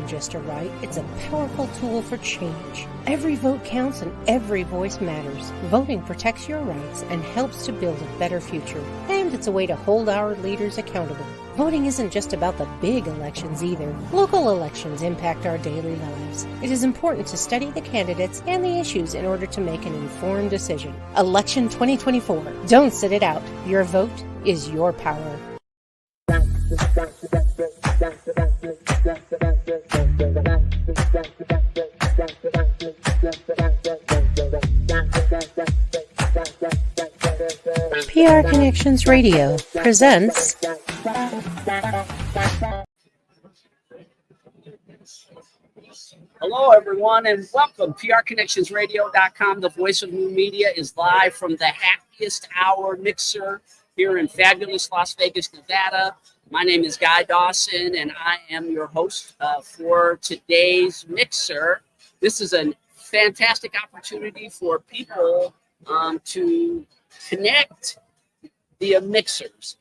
isn't just a right, it's a powerful tool for change. Every vote counts and every voice matters. Voting protects your rights and helps to build a better future. And it's a way to hold our leaders accountable. Voting isn't just about the big elections either. Local elections impact our daily lives. It is important to study the candidates and the issues in order to make an informed decision. Election 2024. Don't sit it out. Your vote is your power. PR Connections Radio presents Hello, everyone, and welcome. PRConnectionsRadio.com, the voice of new media, is live from the Happiest Hour mixer here in fabulous Las Vegas, Nevada. My name is Guy Dawson, and I am your host for today's mixer. This is a fantastic opportunity for people to connect via mixers.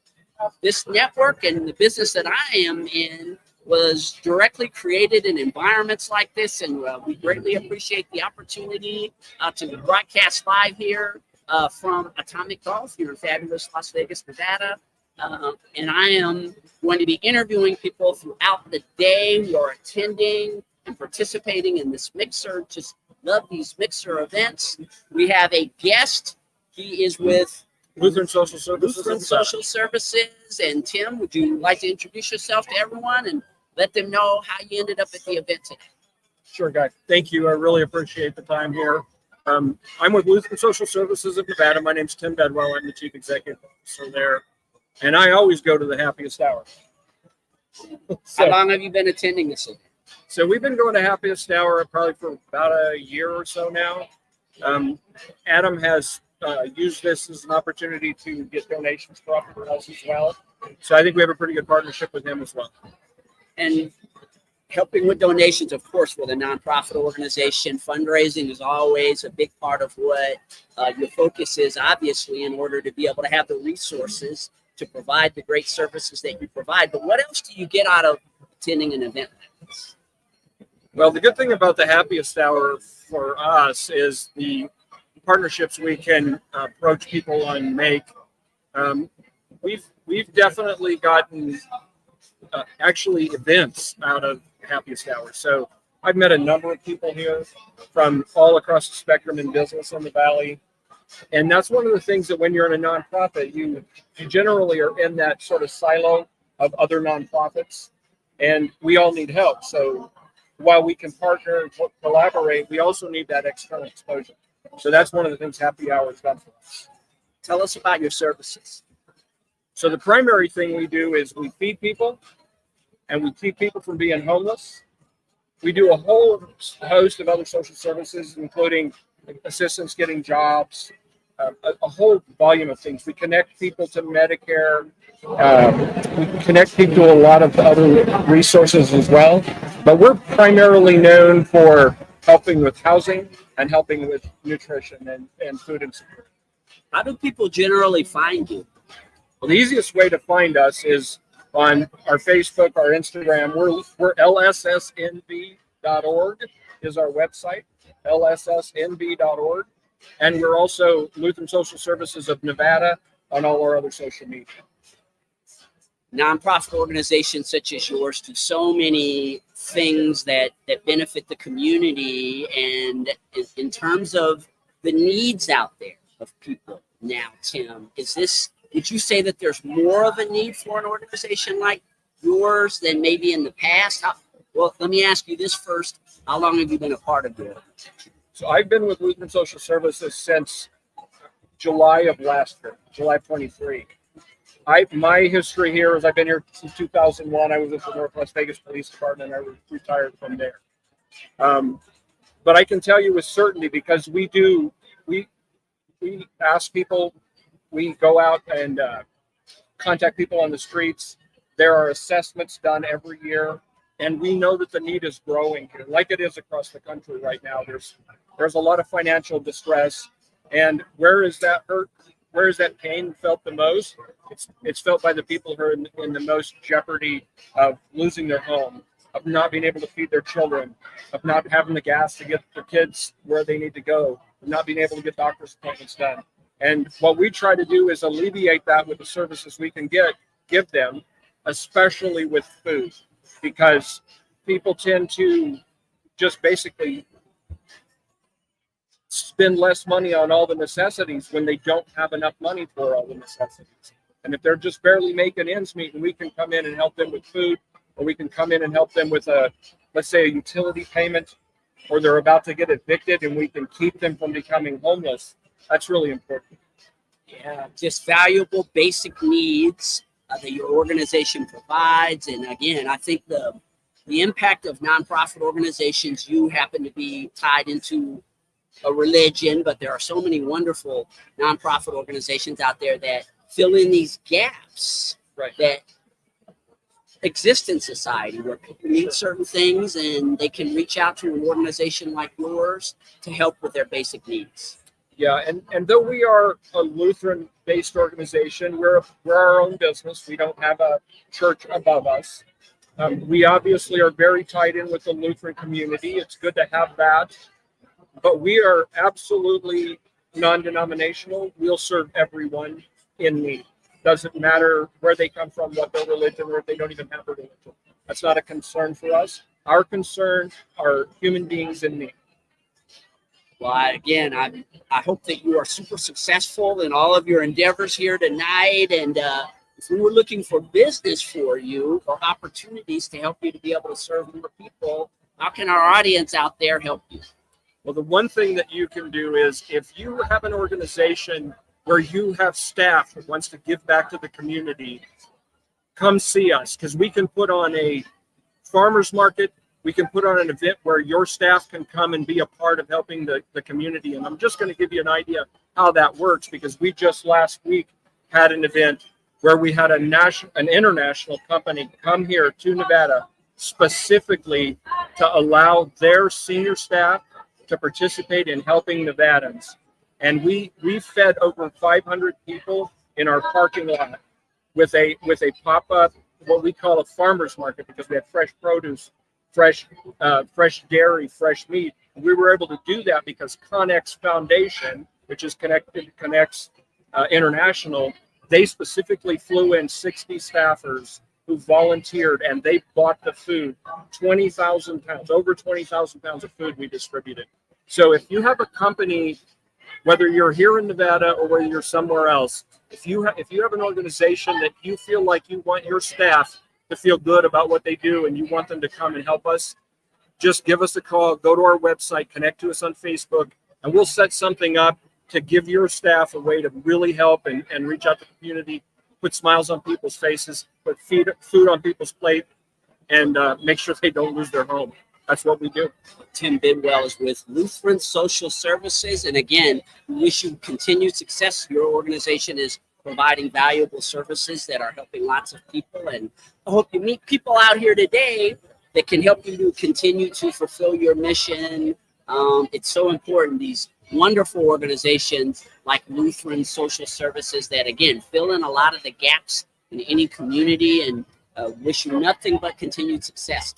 This network and the business that I am in was directly created in environments like this, and we greatly appreciate the opportunity to broadcast live here from Atomic Golf here in fabulous Las Vegas, Nevada. And I am going to be interviewing people throughout the day who are attending and participating in this mixer. Just love these mixer events. We have a guest. He is with Lutheran Social Services. And Tim, would you like to introduce yourself to everyone and let them know how you ended up at the event today? Sure, Guy. Thank you. I really appreciate the time here. I'm with Lutheran Social Services of Nevada. My name's Tim Bedwell. I'm the Chief Executive Officer there. And I always go to the Happiest Hour. How long have you been attending this event? So we've been going to Happiest Hour probably for about a year or so now. Adam has used this as an opportunity to get donations for us as well. So I think we have a pretty good partnership with him as well. And helping with donations, of course, with a nonprofit organization, fundraising is always a big part of what your focus is, obviously, in order to be able to have the resources to provide the great services that you provide. But what else do you get out of attending an event like this? Well, the good thing about the Happiest Hour for us is the partnerships we can approach people and make. We've definitely gotten actually events out of Happiest Hour. So I've met a number of people here from all across the spectrum in business in the Valley. And that's one of the things that when you're in a nonprofit, you generally are in that sort of silo of other nonprofits, and we all need help. So while we can partner and collaborate, we also need that external exposure. So that's one of the things Happy Hour has done for us. Tell us about your services. So the primary thing we do is we feed people and we keep people from being homeless. We do a whole host of other social services, including assistance getting jobs, a whole volume of things. We connect people to Medicare. We connect people to a lot of other resources as well. But we're primarily known for helping with housing and helping with nutrition and food insecurity. How do people generally find you? Well, the easiest way to find us is on our Facebook, our Instagram. We're lssnv.org is our website, lssnv.org. And we're also Lutheran Social Services of Nevada on all our other social media. Nonprofit organizations such as yours do so many things that benefit the community. And in terms of the needs out there of people now, Tim, would you say that there's more of a need for an organization like yours than maybe in the past? Well, let me ask you this first. How long have you been a part of the organization? So I've been with Lutheran Social Services since July of last year, July 23. My history here is I've been here since 2001. I was with the Northwest Vegas Police Department. I retired from there. But I can tell you with certainty, because we ask people, we go out and contact people on the streets. There are assessments done every year, and we know that the need is growing here, like it is across the country right now. There's a lot of financial distress, and where is that hurt? Where is that pain felt the most? It's felt by the people who are in the most jeopardy of losing their home, of not being able to feed their children, of not having the gas to get their kids where they need to go, of not being able to get doctor's appointments done. And what we try to do is alleviate that with the services we can give them, especially with food, because people tend to just basically spend less money on all the necessities when they don't have enough money for all the necessities. And if they're just barely making ends meet, and we can come in and help them with food, or we can come in and help them with let's say a utility payment, or they're about to get evicted and we can keep them from becoming homeless, that's really important. Yeah, just valuable basic needs that your organization provides. And again, I think the impact of nonprofit organizations, you happen to be tied into a religion, but there are so many wonderful nonprofit organizations out there that fill in these gaps that exist in society, where people need certain things and they can reach out to an organization like yours to help with their basic needs. Yeah, and though we are a Lutheran-based organization, we're our own business. We don't have a church above us. We obviously are very tied in with the Lutheran community. It's good to have that. But we are absolutely non-denominational. We'll serve everyone in need. Doesn't matter where they come from, what their religion, or if they don't even have a religion. That's not a concern for us. Our concern are human beings in need. Well, I hope that you are super successful in all of your endeavors here tonight. And if we were looking for business for you or opportunities to help you to be able to serve more people, how can our audience out there help you? Well, the one thing that you can do is, if you have an organization where you have staff that wants to give back to the community, come see us, because we can put on a farmer's market. We can put on an event where your staff can come and be a part of helping the community. And I'm just going to give you an idea how that works, because we just last week had an event where we had an international company come here to Nevada specifically to allow their senior staff to participate in helping Nevadans. And we fed over 500 people in our parking lot with a pop-up, what we call a farmer's market, because we had fresh produce, fresh dairy, fresh meat. And we were able to do that because Connex Foundation, which is Connex International, they specifically flew in 60 staffers who volunteered, and they bought the food, 20,000 pounds, over 20,000 pounds of food we distributed. So if you have a company, whether you're here in Nevada or whether you're somewhere else, if you have an organization that you feel like you want your staff to feel good about what they do and you want them to come and help us, just give us a call, go to our website, connect to us on Facebook, and we'll set something up to give your staff a way to really help and reach out to the community, put smiles on people's faces, put food on people's plate, and make sure they don't lose their home. That's what we do. Tim Bidwell is with Lutheran Social Services. And again, we wish you continued success. Your organization is providing valuable services that are helping lots of people. And I hope you meet people out here today that can help you to continue to fulfill your mission. It's so important, these wonderful organizations like Lutheran Social Services that, again, fill in a lot of the gaps in any community, and wish you nothing but continued success.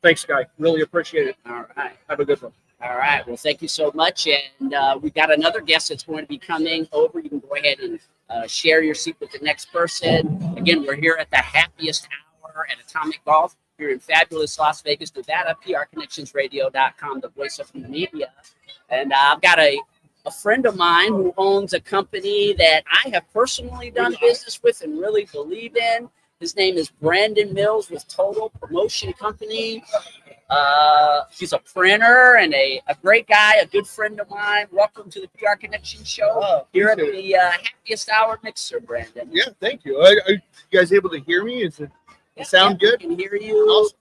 Thanks, Guy. Really appreciate it. All right. Have a good one. All right. Well, thank you so much. And we've got another guest that's going to be coming over. You can go ahead and share your seat with the next person. Again, we're here at the Happiest Hour at Atomic Golf here in fabulous Las Vegas, Nevada, prconnectionsradio.com, the voice of new media. And I've got a friend of mine who owns a company that I have personally done business with and really believe in. His name is Brandon Mills with Total Promotion Company. He's a printer and a great guy, a good friend of mine. Welcome to the PR Connection Show here at the Happiest Hour Mixer, Brandon. Yeah, thank you. Are you guys able to hear me? Is it sound good? I can hear you. Awesome.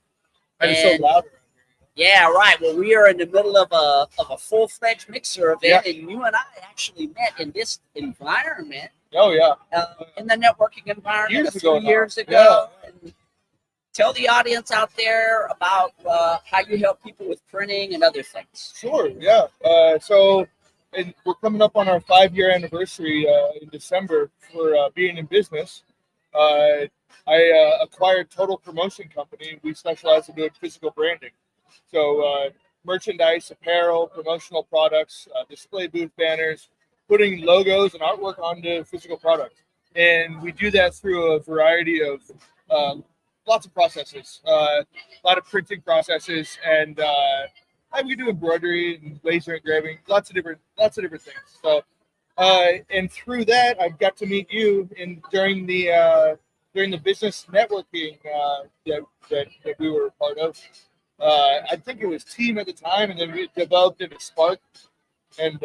I'm so loud. Yeah, right. Well, we are in the middle of a full-fledged mixer event, and you and I actually met in this environment. Oh, yeah. In the networking environment Years ago. Years ago. Yeah. And tell the audience out there about how you help people with printing and other things. Sure, yeah. So we're coming up on our 5-year anniversary in December for being in business. I acquired Total Promotion Company. We specialize in doing physical branding. So merchandise, apparel, promotional products, display booth banners, putting logos and artwork onto physical products. And we do that through a variety of lots of processes, a lot of printing processes, and we do embroidery and laser engraving, lots of different things. So, and through that, I've got to meet you during the business networking that we were a part of. I think it was Team at the time, and then we developed into Spark, and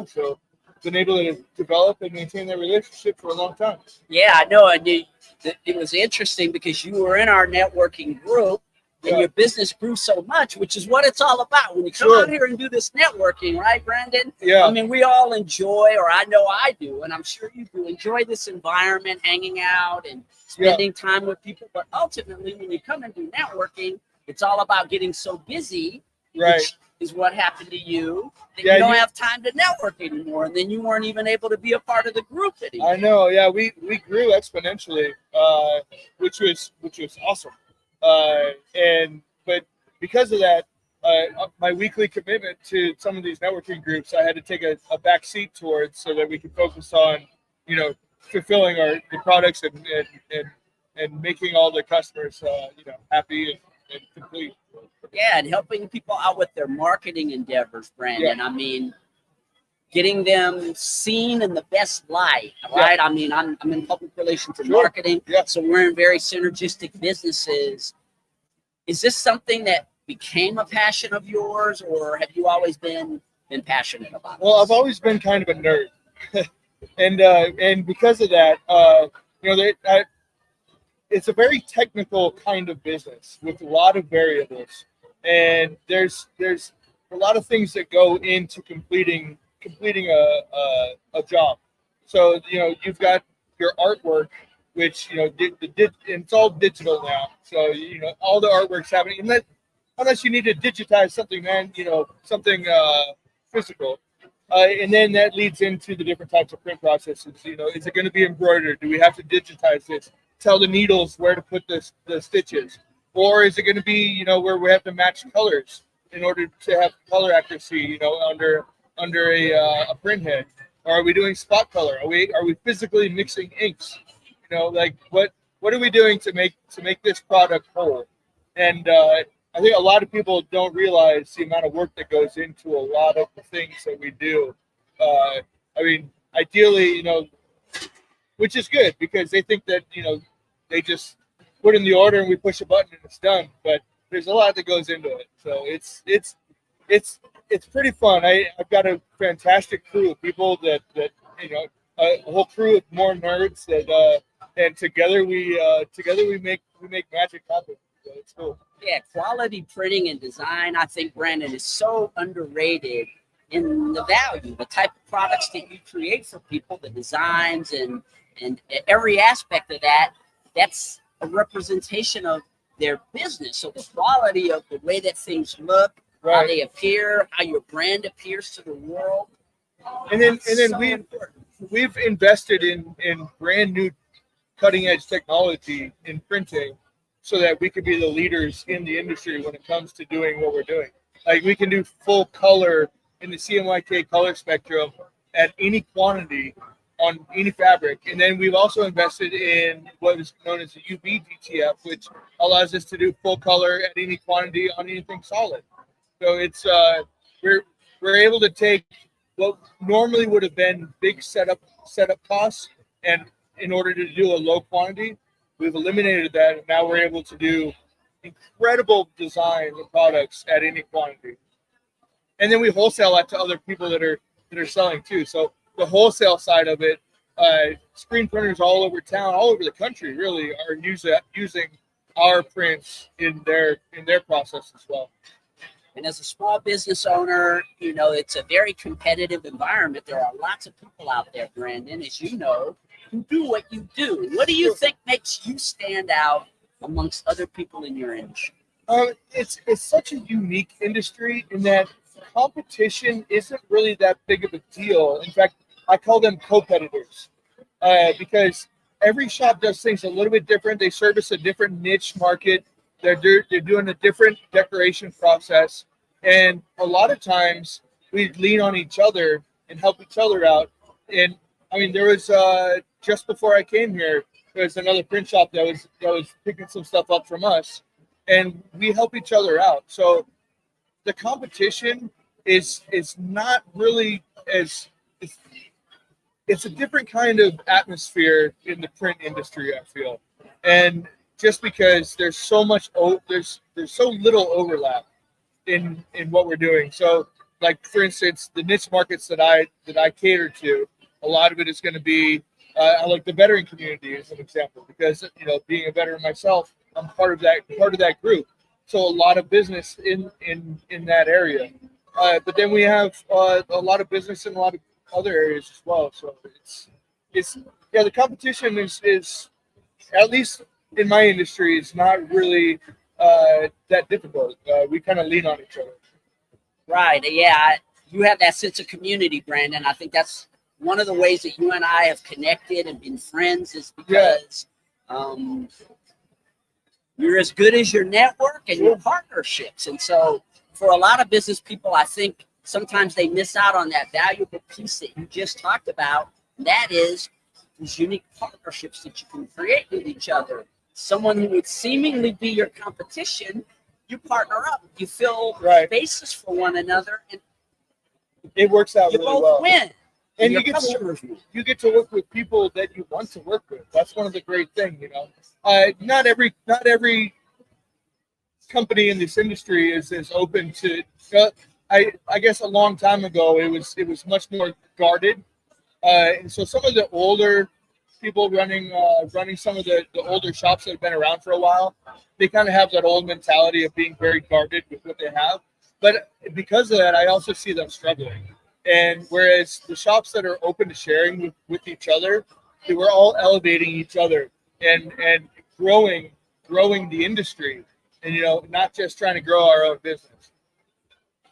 so been able to develop and maintain that relationship for a long time. Yeah, I know. And it was interesting because you were in our networking group, and your business grew so much, which is what it's all about. When you come out here and do this networking, right, Brandon? Yeah. I mean, we all enjoy, or I know I do, and I'm sure you do, enjoy this environment, hanging out and spending time with people. But ultimately, when you come and do networking, it's all about getting so busy, which is what happened to you, that you don't have time to network anymore. And then you weren't even able to be a part of the group anymore. I know. Yeah, we grew exponentially, which was awesome. But because of that, my weekly commitment to some of these networking groups, I had to take a back seat towards so that we could focus on, fulfilling the products and making all the customers, happy and complete. Yeah, and helping people out with their marketing endeavors, Brandon. Yeah. I mean, getting them seen in the best light, right? Yeah. I mean, I'm in public relations and marketing, so we're in very synergistic businesses. Is this something that became a passion of yours, or have you always been passionate about it? Well, I've always been kind of a nerd, and because of that, it's a very technical kind of business with a lot of variables, and there's a lot of things that go into completing a job. So you've got your artwork, which it's all digital now. So all the artwork's happening, unless you need to digitize something, something physical. And then that leads into the different types of print processes. Is it going to be embroidered? Do we have to digitize this? Tell the needles where to put the stitches? Or is it going to be, where we have to match colors in order to have color accuracy, under a print head? Or are we doing spot color? Are we physically mixing inks? What are we doing to make this product whole? And I think a lot of people don't realize the amount of work that goes into a lot of the things that we do. Ideally, which is good because they think that, they just put in the order and we push a button and it's done. But there's a lot that goes into it. So it's pretty fun. I've got a fantastic crew of people that a whole crew of more nerds that and together we make magic happen. So it's cool. Yeah, quality printing and design, I think, Brandon, is so underrated in the value, the type of products that you create for people, the designs and every aspect of that, that's a representation of their business. So the quality of the way that things look, how they appear, how your brand appears to the world. And then we've invested in brand new cutting edge technology in printing so that we could be the leaders in the industry when it comes to doing what we're doing. Like we can do full color in the CMYK color spectrum at any quantity on any fabric. And then we've also invested in what is known as the UV DTF, which allows us to do full color at any quantity on anything solid. So it's we're able to take what normally would have been big setup costs, and in order to do a low quantity, we've eliminated that, and now we're able to do incredible designs and products at any quantity. And then we wholesale that to other people that are selling too. So the wholesale side of it, screen printers all over town, all over the country, really are using our prints in their process as well. And as a small business owner, it's a very competitive environment. There are lots of people out there, Brandon, as you know, who do what you do. What do you think makes you stand out amongst other people in your industry? It's such a unique industry in that competition isn't really that big of a deal. In fact, I call them co-competitors. because every shop does things a little bit different. They service a different niche market. They're doing a different decoration process, and a lot of times we lean on each other and help each other out. And I mean, there was just before I came here, there was another print shop that was picking some stuff up from us, and we help each other out. So the competition is not really as it's a different kind of atmosphere in the print industry, I feel, and just because there's so much there's so little overlap in what we're doing. So, like for instance, the niche markets that I cater to, a lot of it is going to be like the veteran community as an example, because being a veteran myself, I'm part of that group. So a lot of business in that area, but then we have a lot of business in a lot of other areas as well. So it's the competition is at least in my industry is not really that difficult. We kind of lean on each other. Right. Yeah. You have that sense of community, Brandon. I think that's one of the ways that you and I have connected and been friends is because you're as good as your network and your partnerships. And so for a lot of business people, I think sometimes they miss out on that valuable piece that you just talked about. And that is these unique partnerships that you can create with each other. Someone who would seemingly be your competition, you partner up, you fill spaces for one another, and it works out you really both well. win. And you get to work with people that you want to work with. That's one of the great things, Not every company in this industry is open to. I guess a long time ago it was much more guarded, and so some of the older people running some of the older shops that have been around for a while, they kind of have that old mentality of being very guarded with what they have. But because of that, I also see them struggling. And whereas the shops that are open to sharing with each other, they were all elevating each other and growing the industry, and not just trying to grow our own business.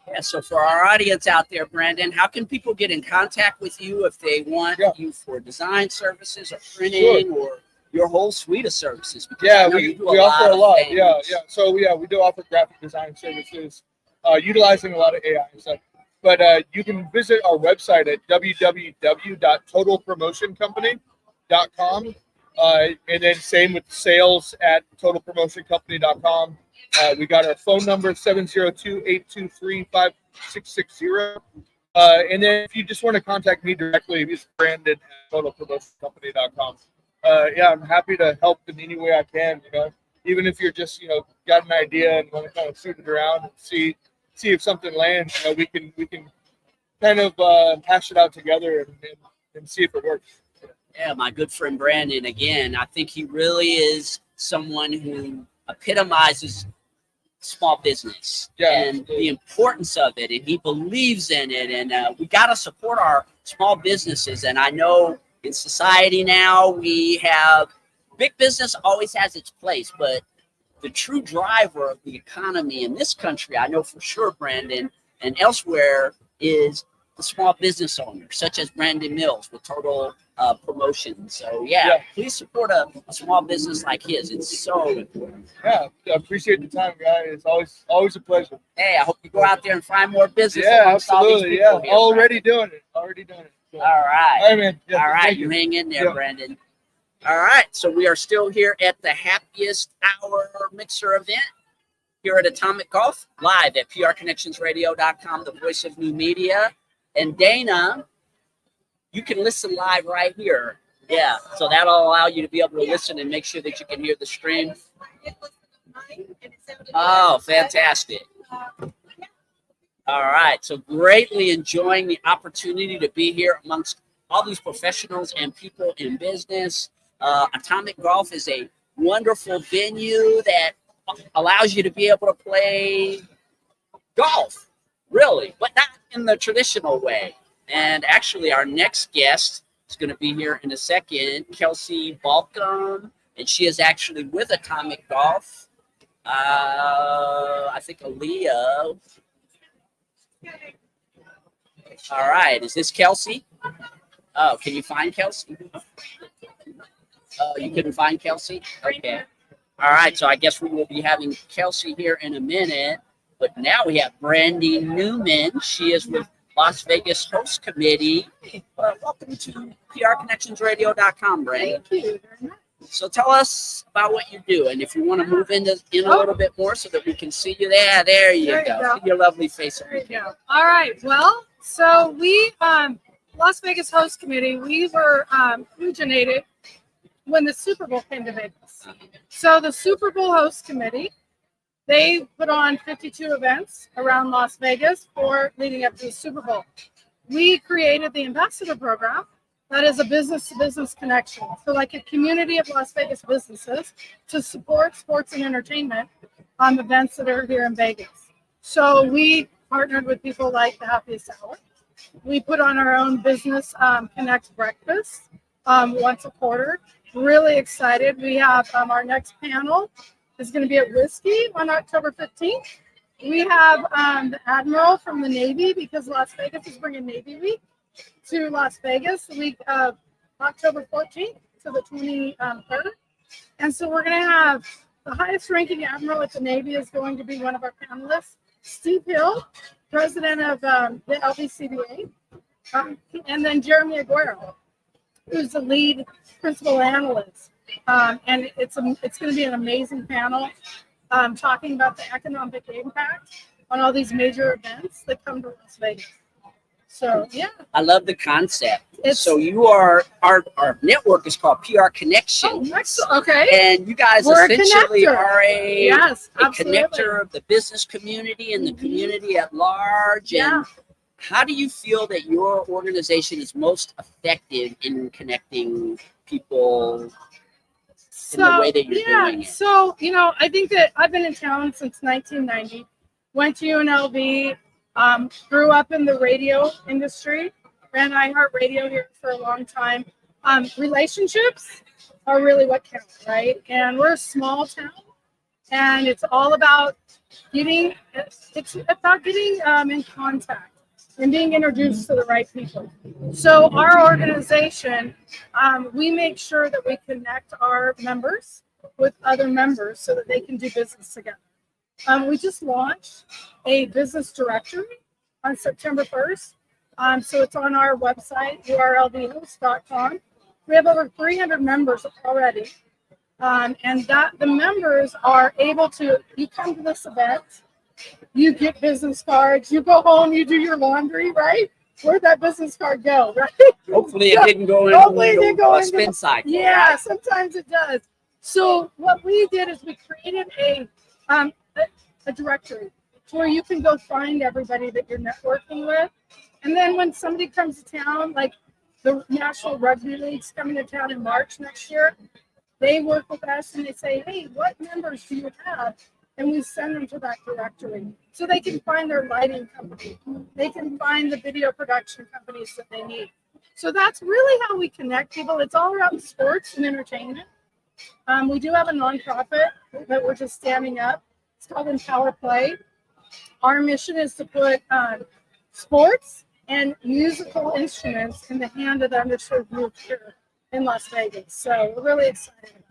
Yeah, so for our audience out there, Brandon, how can people get in contact with you if they want you for design services or printing or your whole suite of services? Because we offer a lot. Yeah. So we do offer graphic design services, utilizing a lot of AI and stuff. But you can visit our website at www.totalpromotioncompany.com. And then same with sales at totalpromotioncompany.com. We got our phone number, 702-823-5660. And then if you just want to contact me directly, it's Brandon at totalpromotioncompany.com. I'm happy to help in any way I can, even if you're just, got an idea and want to kind of shoot it around and see if something lands, we can kind of hash it out together and see if it works. Yeah, my good friend Brandon, again, I think he really is someone who epitomizes small business and the importance of it, and he believes in it, and we got to support our small businesses. And I know in society now we have big business always has its place, but the true driver of the economy in this country, I know for sure, Brandon, and elsewhere, is the small business owners, such as Brandon Mills with Total Promotion. So please support a small business like his. It's so important. Yeah, I appreciate the time, guys. It's always a pleasure. Hey, I hope you go out there and find more business. Yeah, absolutely. Here, already doing it. So. All right. All right, man. Yeah, all right, you hang in there, Brandon. All right, so we are still here at the Happiest Hour Mixer event here at Atomic Golf, live at prconnectionsradio.com, the voice of new media. And Dana, you can listen live right here. Yeah, so that'll allow you to be able to listen and make sure that you can hear the stream. Oh, fantastic. All right, so greatly enjoying the opportunity to be here amongst all these professionals and people in business. Atomic Golf is a wonderful venue that allows you to be able to play golf, really, but not in the traditional way. And actually, our next guest is going to be here in a second, Kelsey Balcom, and she is actually with Atomic Golf. I think Oh, can you find Kelsey? Oh, you couldn't find Kelsey? Okay. All right, so I guess we will be having Kelsey here in a minute. But now we have Brandy Newman. She is with Las Vegas Host Committee. Welcome to PRConnectionsRadio.com, Brandy. Thank you very much. So tell us about what you do, and if you want to move in a little bit more so that we can see you there. There you go. See your lovely face. There you go. All right. Well, so we, Las Vegas Host Committee, we were originated when the Super Bowl came to Vegas. So the Super Bowl Host Committee, they put on 52 events around Las Vegas for leading up to the Super Bowl. We created the Ambassador Program. That is a business-to-business connection. So like a community of Las Vegas businesses to support sports and entertainment on events that are here in Vegas. So we partnered with people like the Happiest Hour. We put on our own business Connect breakfast once a quarter. Really excited. We have our next panel is going to be at Whiskey on October 15th. We have the Admiral from the Navy, because Las Vegas is bringing Navy Week to Las Vegas the week of October 14th to the 23rd. And so we're going to have the highest ranking Admiral at the Navy is going to be one of our panelists, Steve Hill, president of the LVCBA, and then Jeremy Aguero, who's the lead principal analyst. And it's going to be an amazing panel talking about the economic impact on all these major events that come to Las Vegas. So, yeah. I love the concept. So you are, our network is called PR Connections. Oh, excellent. Okay. And you guys We're essentially a are a absolutely. connector of the business community and the community at large. And how do you feel that your organization is most effective in connecting people in the way that you're doing it? So, I think that I've been in town since 1990, went to UNLV, grew up in the radio industry, ran iHeartRadio here for a long time. Relationships are really what count, right? And we're a small town, and it's all about getting in contact and being introduced to the right people. So our organization, we make sure that we connect our members with other members so that they can do business together. We just launched a business directory on September 1st. So it's on our website, urlvhost.com. We have over 300 members already. And that the members are able to, you come to this event, you get business cards, you go home, you do your laundry, right? Where'd that business card go, right? Hopefully it didn't go into a spin cycle. Yeah, sometimes it does. So what we did is we created a directory where you can go find everybody that you're networking with. And then when somebody comes to town, like the National Rugby League's coming to town in March next year, they work with us and they say, hey, what members do you have? And we send them to that directory so they can find their lighting company. They can find the video production companies that they need. So that's really how we connect people. It's all around sports and entertainment. We do have a nonprofit that we're just standing up. It's called Empower Play. Our mission is to put sports and musical instruments in the hand of the underserved youth here in Las Vegas. So we're really excited.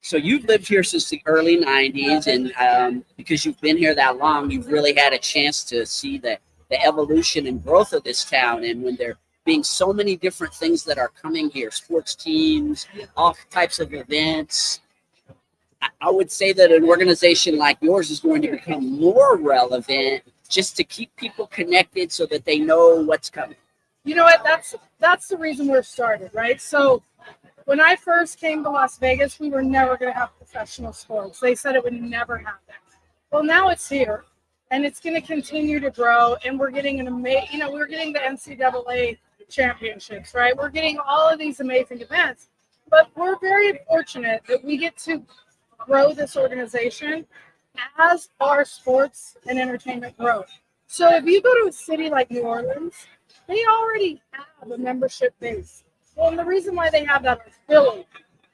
So you've lived here since the early 90s, and because you've been here that long, you've really had a chance to see the evolution and growth of this town. And when there being so many different things that are coming here, sports teams, all types of events, I would say that an organization like yours is going to become more relevant just to keep people connected so that they know what's coming. You know what? That's the reason we're started, right? So when I first came to Las Vegas, we were never going to have professional sports. They said it would never happen. Well, now it's here, and it's going to continue to grow. And we're getting we're getting the NCAA championships, right? We're getting all of these amazing events. But we're very fortunate that we get to grow this organization as our sports and entertainment grow. So if you go to a city like New Orleans, they already have a membership base. Well, and the reason why they have that is Philly.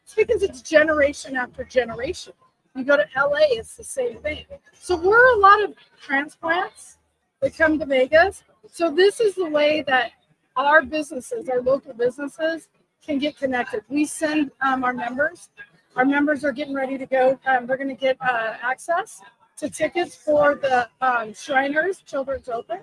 It's because it's generation after generation. You go to LA, it's the same thing. So we're a lot of transplants that come to Vegas. So this is the way that our businesses, our local businesses, can get connected. We send our members. Our members are getting ready to go. They're going to get access to tickets for the Shriners Children's Open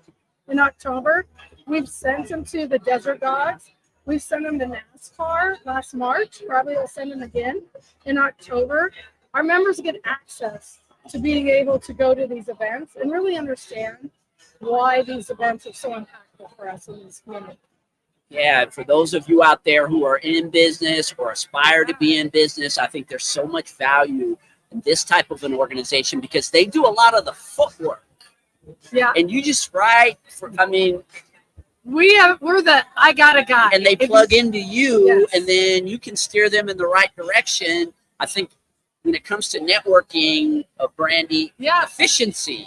in October. We've sent them to the Desert Dogs. We've sent them to NASCAR last March. Probably we'll send them again in October. Our members get access to being able to go to these events and really understand why these events are so impactful for us in this community. Yeah, and for those of you out there who are in business or aspire to be in business, I think there's so much value in this type of an organization because they do a lot of the footwork. Yeah. And you just write for, I mean, we're the I got a guy. And they plug into you, yes. And then you can steer them in the right direction. I think when it comes to networking of Brandy, efficiency.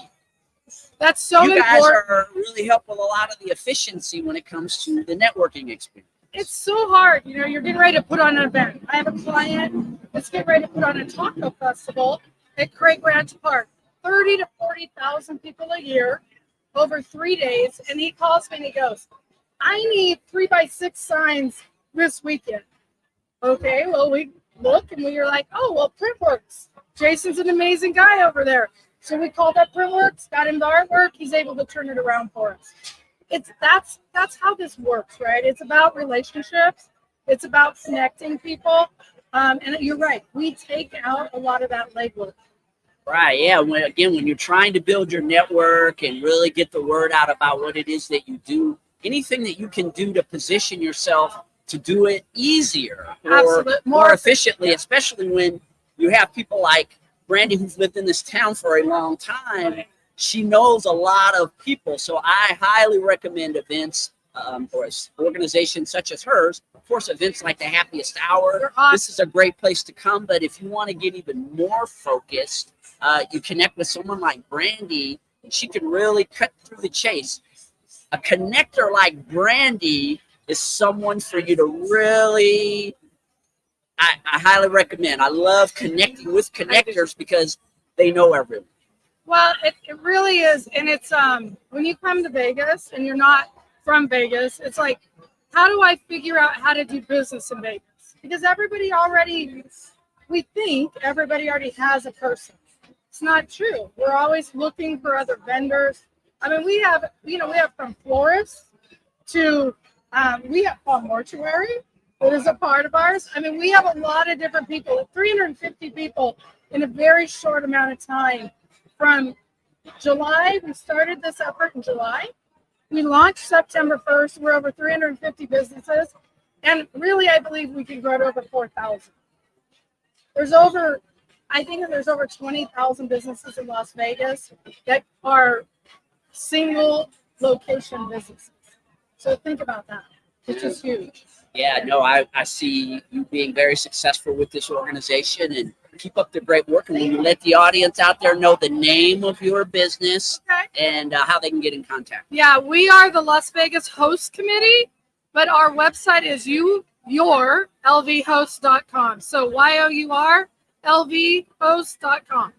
That's so important. You guys are really helping a lot of the efficiency when it comes to the networking experience. It's so hard. You know, you're getting ready to put on an event. I have a client that's getting ready to put on a taco festival at Craig Ranch Park. 30 to 40,000 people a year over 3 days. And he calls me and he goes, I need 3x6 signs this weekend. Okay, well, we look and we were like, oh, well, Printworks. Jason's an amazing guy over there. So we called up Printworks, got him the artwork. He's able to turn it around for us. That's how this works, right? It's about relationships. It's about connecting people. And you're right. We take out a lot of that legwork. Right. Yeah. When you're trying to build your network and really get the word out about what it is that you do, anything that you can do to position yourself to do it easier or more efficiently, especially when you have people like Brandy, who's lived in this town for a long time. She knows a lot of people. So I highly recommend events or organizations such as hers. Of course, events like the Happiest Hour. This is a great place to come. But if you want to get even more focused, you connect with someone like Brandy, and she can really cut through the chase. A connector like Brandy is someone for you to really, I highly recommend. I love connecting with connectors because they know everyone. Well, it really is. And it's when you come to Vegas and you're not from Vegas, it's like, how do I figure out how to do business in Vegas? Because we think everybody already has a person. It's not true. We're always looking for other vendors. I mean, we have from florists to, we have a mortuary that is a part of ours. I mean, we have a lot of different people, 350 people in a very short amount of time. From July, we started this effort in July. We launched September 1st. We're over 350 businesses. And really, I believe we can grow to over 4,000. I think there's over 20,000 businesses in Las Vegas that are single location businesses. So think about that. It's just huge. Yeah, no, I see you being very successful with this organization, and keep up the great work. And when you let the audience out there know the name of your business and how they can get in contact. Yeah, we are the Las Vegas Host Committee, but our website is yourlvhost.com. So yourlvhost.com.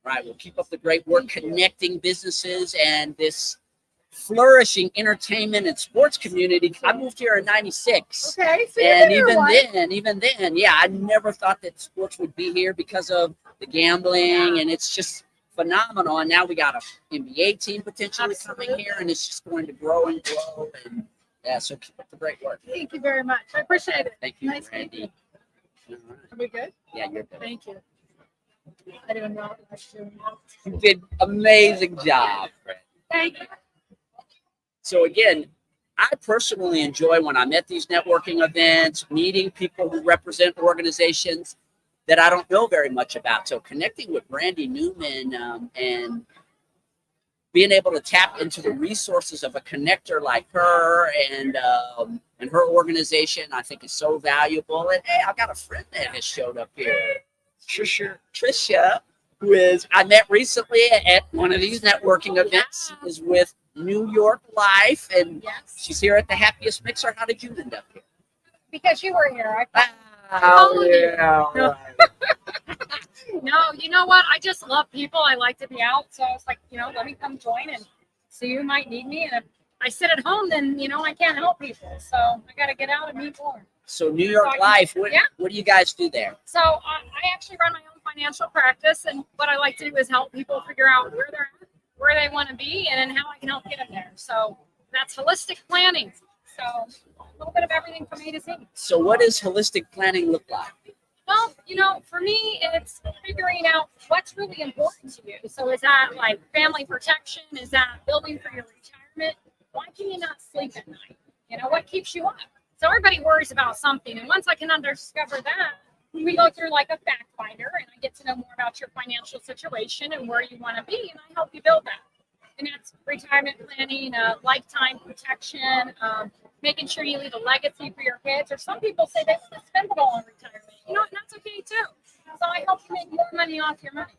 Right, we'll keep up the great work connecting businesses and this flourishing entertainment and sports community. I moved here in '96. Okay, so and even then, yeah, I never thought that sports would be here because of the gambling, and it's just phenomenal. And now we got an NBA team potentially coming here, and it's just going to grow and grow. And yeah, so keep up the great work. Thank you very much. I appreciate it. Thank you, nice Randy. Are we good? Yeah, you're good. Thank you. I didn't know what I was doing. You did amazing job, Randy. Thank you. So again, I personally enjoy when I'm at these networking events, meeting people who represent organizations that I don't know very much about. So connecting with Brandy Newman and being able to tap into the resources of a connector like her and her organization, I think is so valuable. And hey, I've got a friend that has showed up here, Trisha, who I met recently at one of these networking events. She is with New York Life, and she's here at the Happiest Mixer. How did you end up here? Because you were here. No, you know what? I just love people. I like to be out. So I was like, let me come join and see who might need me. And I sit at home, then, I can't help people. So I got to get out and meet more. So New York Life, what do you guys do there? So I actually run my own financial practice, and what I like to do is help people figure out where they're at, where they want to be, and then how I can help get them there. So that's holistic planning. So a little bit of everything from A to Z. So what does holistic planning look like? Well, for me, it's figuring out what's really important to you. So is that like family protection? Is that building for your retirement? Why can you not sleep at night? What keeps you up? So everybody worries about something. And once I can discover that, we go through like a fact finder, and I get to know more about your financial situation and where you want to be, and I help you build that. And that's retirement planning, lifetime protection, making sure you leave a legacy for your kids. Or some people say they want to spend it all on retirement. And that's okay too. So I help you make more money off your money.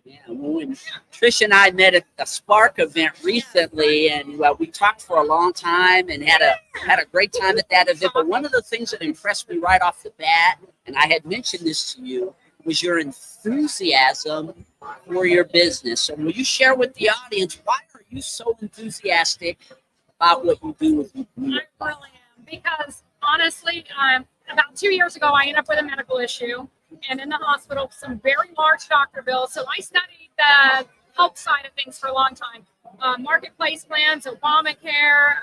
Yeah, when Trish and I met at a Spark event recently, and we talked for a long time and had a great time at that event. But one of the things that impressed me right off the bat, and I had mentioned this to you, was your enthusiasm for your business. So will you share with the audience, why are you so enthusiastic about what you do with your I really am, because honestly, about 2 years ago, I ended up with a medical issue and in the hospital, some very large doctor bills. So I studied the health side of things for a long time. Marketplace plans, Obamacare,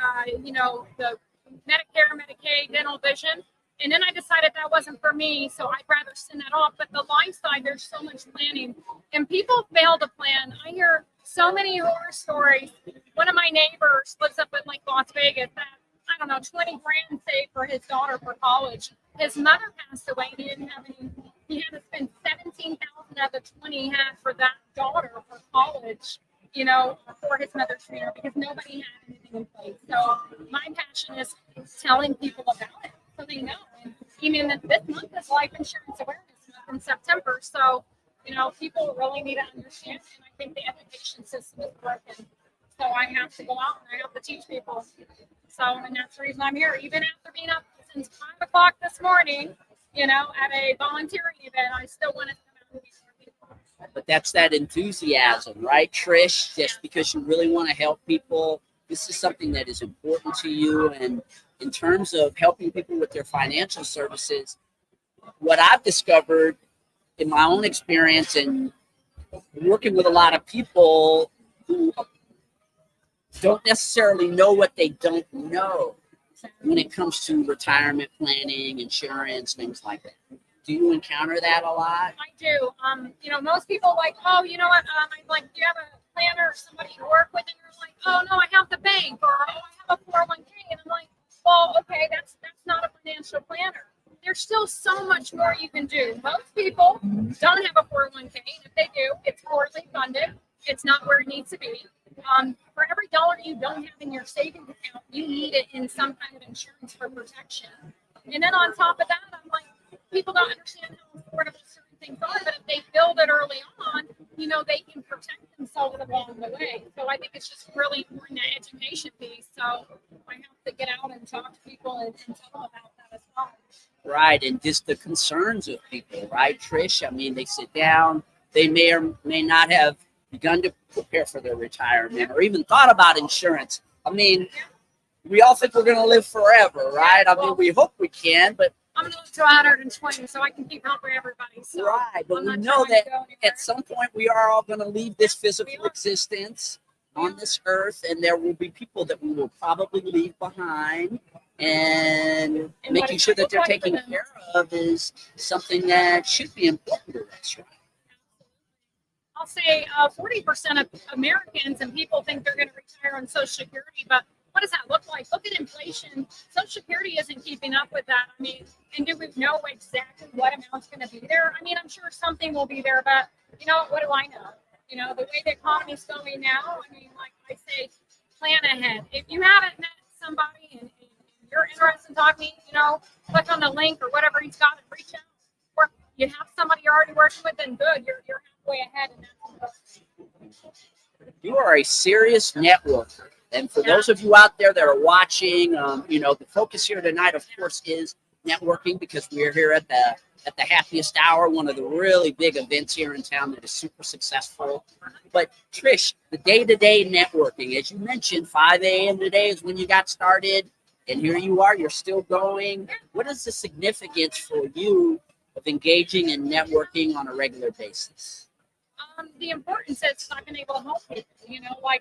the Medicare, Medicaid, dental vision. And then I decided that wasn't for me, so I'd rather send that off. But the life side, there's so much planning, and people fail to plan. I hear so many horror stories. One of my neighbors lives up in like Las Vegas. I don't know, 20 grand saved for his daughter for college. His mother passed away. He didn't have any. He had to spend 17,000 of the 20 he had for that daughter for college. For his mother's funeral, because nobody had anything in place. So my passion is telling people about it, so they know. And even this month is Life Insurance Awareness Month in September. So, people really need to understand. And I think the education system is broken. So I have to go out and I have to teach people. So, and that's the reason I'm here. Even after being up since 5 o'clock this morning, at a volunteering event, I still want to come out and meet more people. But that's that enthusiasm, right, Trish? Just because you really want to help people. This is something that is important to you. And in terms of helping people with their financial services, what I've discovered in my own experience and working with a lot of people who don't necessarily know what they don't know when it comes to retirement planning, insurance, things like that. Do you encounter that a lot? I do. Most people like, oh, you know what? I'm like, do you have a planner or somebody you work with? And you're like, oh no, I have the bank, or oh, I have a 401k. And I'm like, well, okay, that's not a financial planner. There's still so much more you can do. Most people don't have a 401k, and if they do, it's poorly funded. It's not where it needs to be. For every dollar you don't have in your savings account, you need it in some kind of insurance for protection. And then on top of that, I'm like, people don't understand how affordable certain things are, but if they build it early on, they can protect themselves along the way. So I think it's just really important, that education piece. So I have to get out and talk to people and tell them about that as well. Right, and just the concerns of people, right, Trish? I mean, they sit down, they may or may not have begun to prepare for their retirement or even thought about insurance. I mean, we all think we're going to live forever, right? I mean, we hope we can, but I'm going to live to 120, so I can keep helping everybody. So right, but we know that at some point we are all going to leave this physical existence on this earth, and there will be people that we will probably leave behind, and making sure that they're taken care of is something that should be important to us, right? I'll say 40% of Americans and people think they're going to retire on Social Security, but what does that look like? Look at inflation. Social Security isn't keeping up with that. I mean, and do we know exactly what amount's going to be there? I mean, I'm sure something will be there, but what do I know? The way the economy's going now, I mean, like I say, plan ahead. If you haven't met somebody and you're interested in talking, click on the link or whatever he's got and reach out. Or you have somebody you're already working with, then good. You're halfway ahead. And you are a serious networker. And for those of you out there that are watching, the focus here tonight, of course, is networking because we're here at the Happiest Hour, one of the really big events here in town that is super successful. But Trish, the day-to-day networking, as you mentioned, 5 a.m. today is when you got started, and here you are, you're still going. What is the significance for you of engaging in networking on a regular basis? The importance is I've been able to help people. I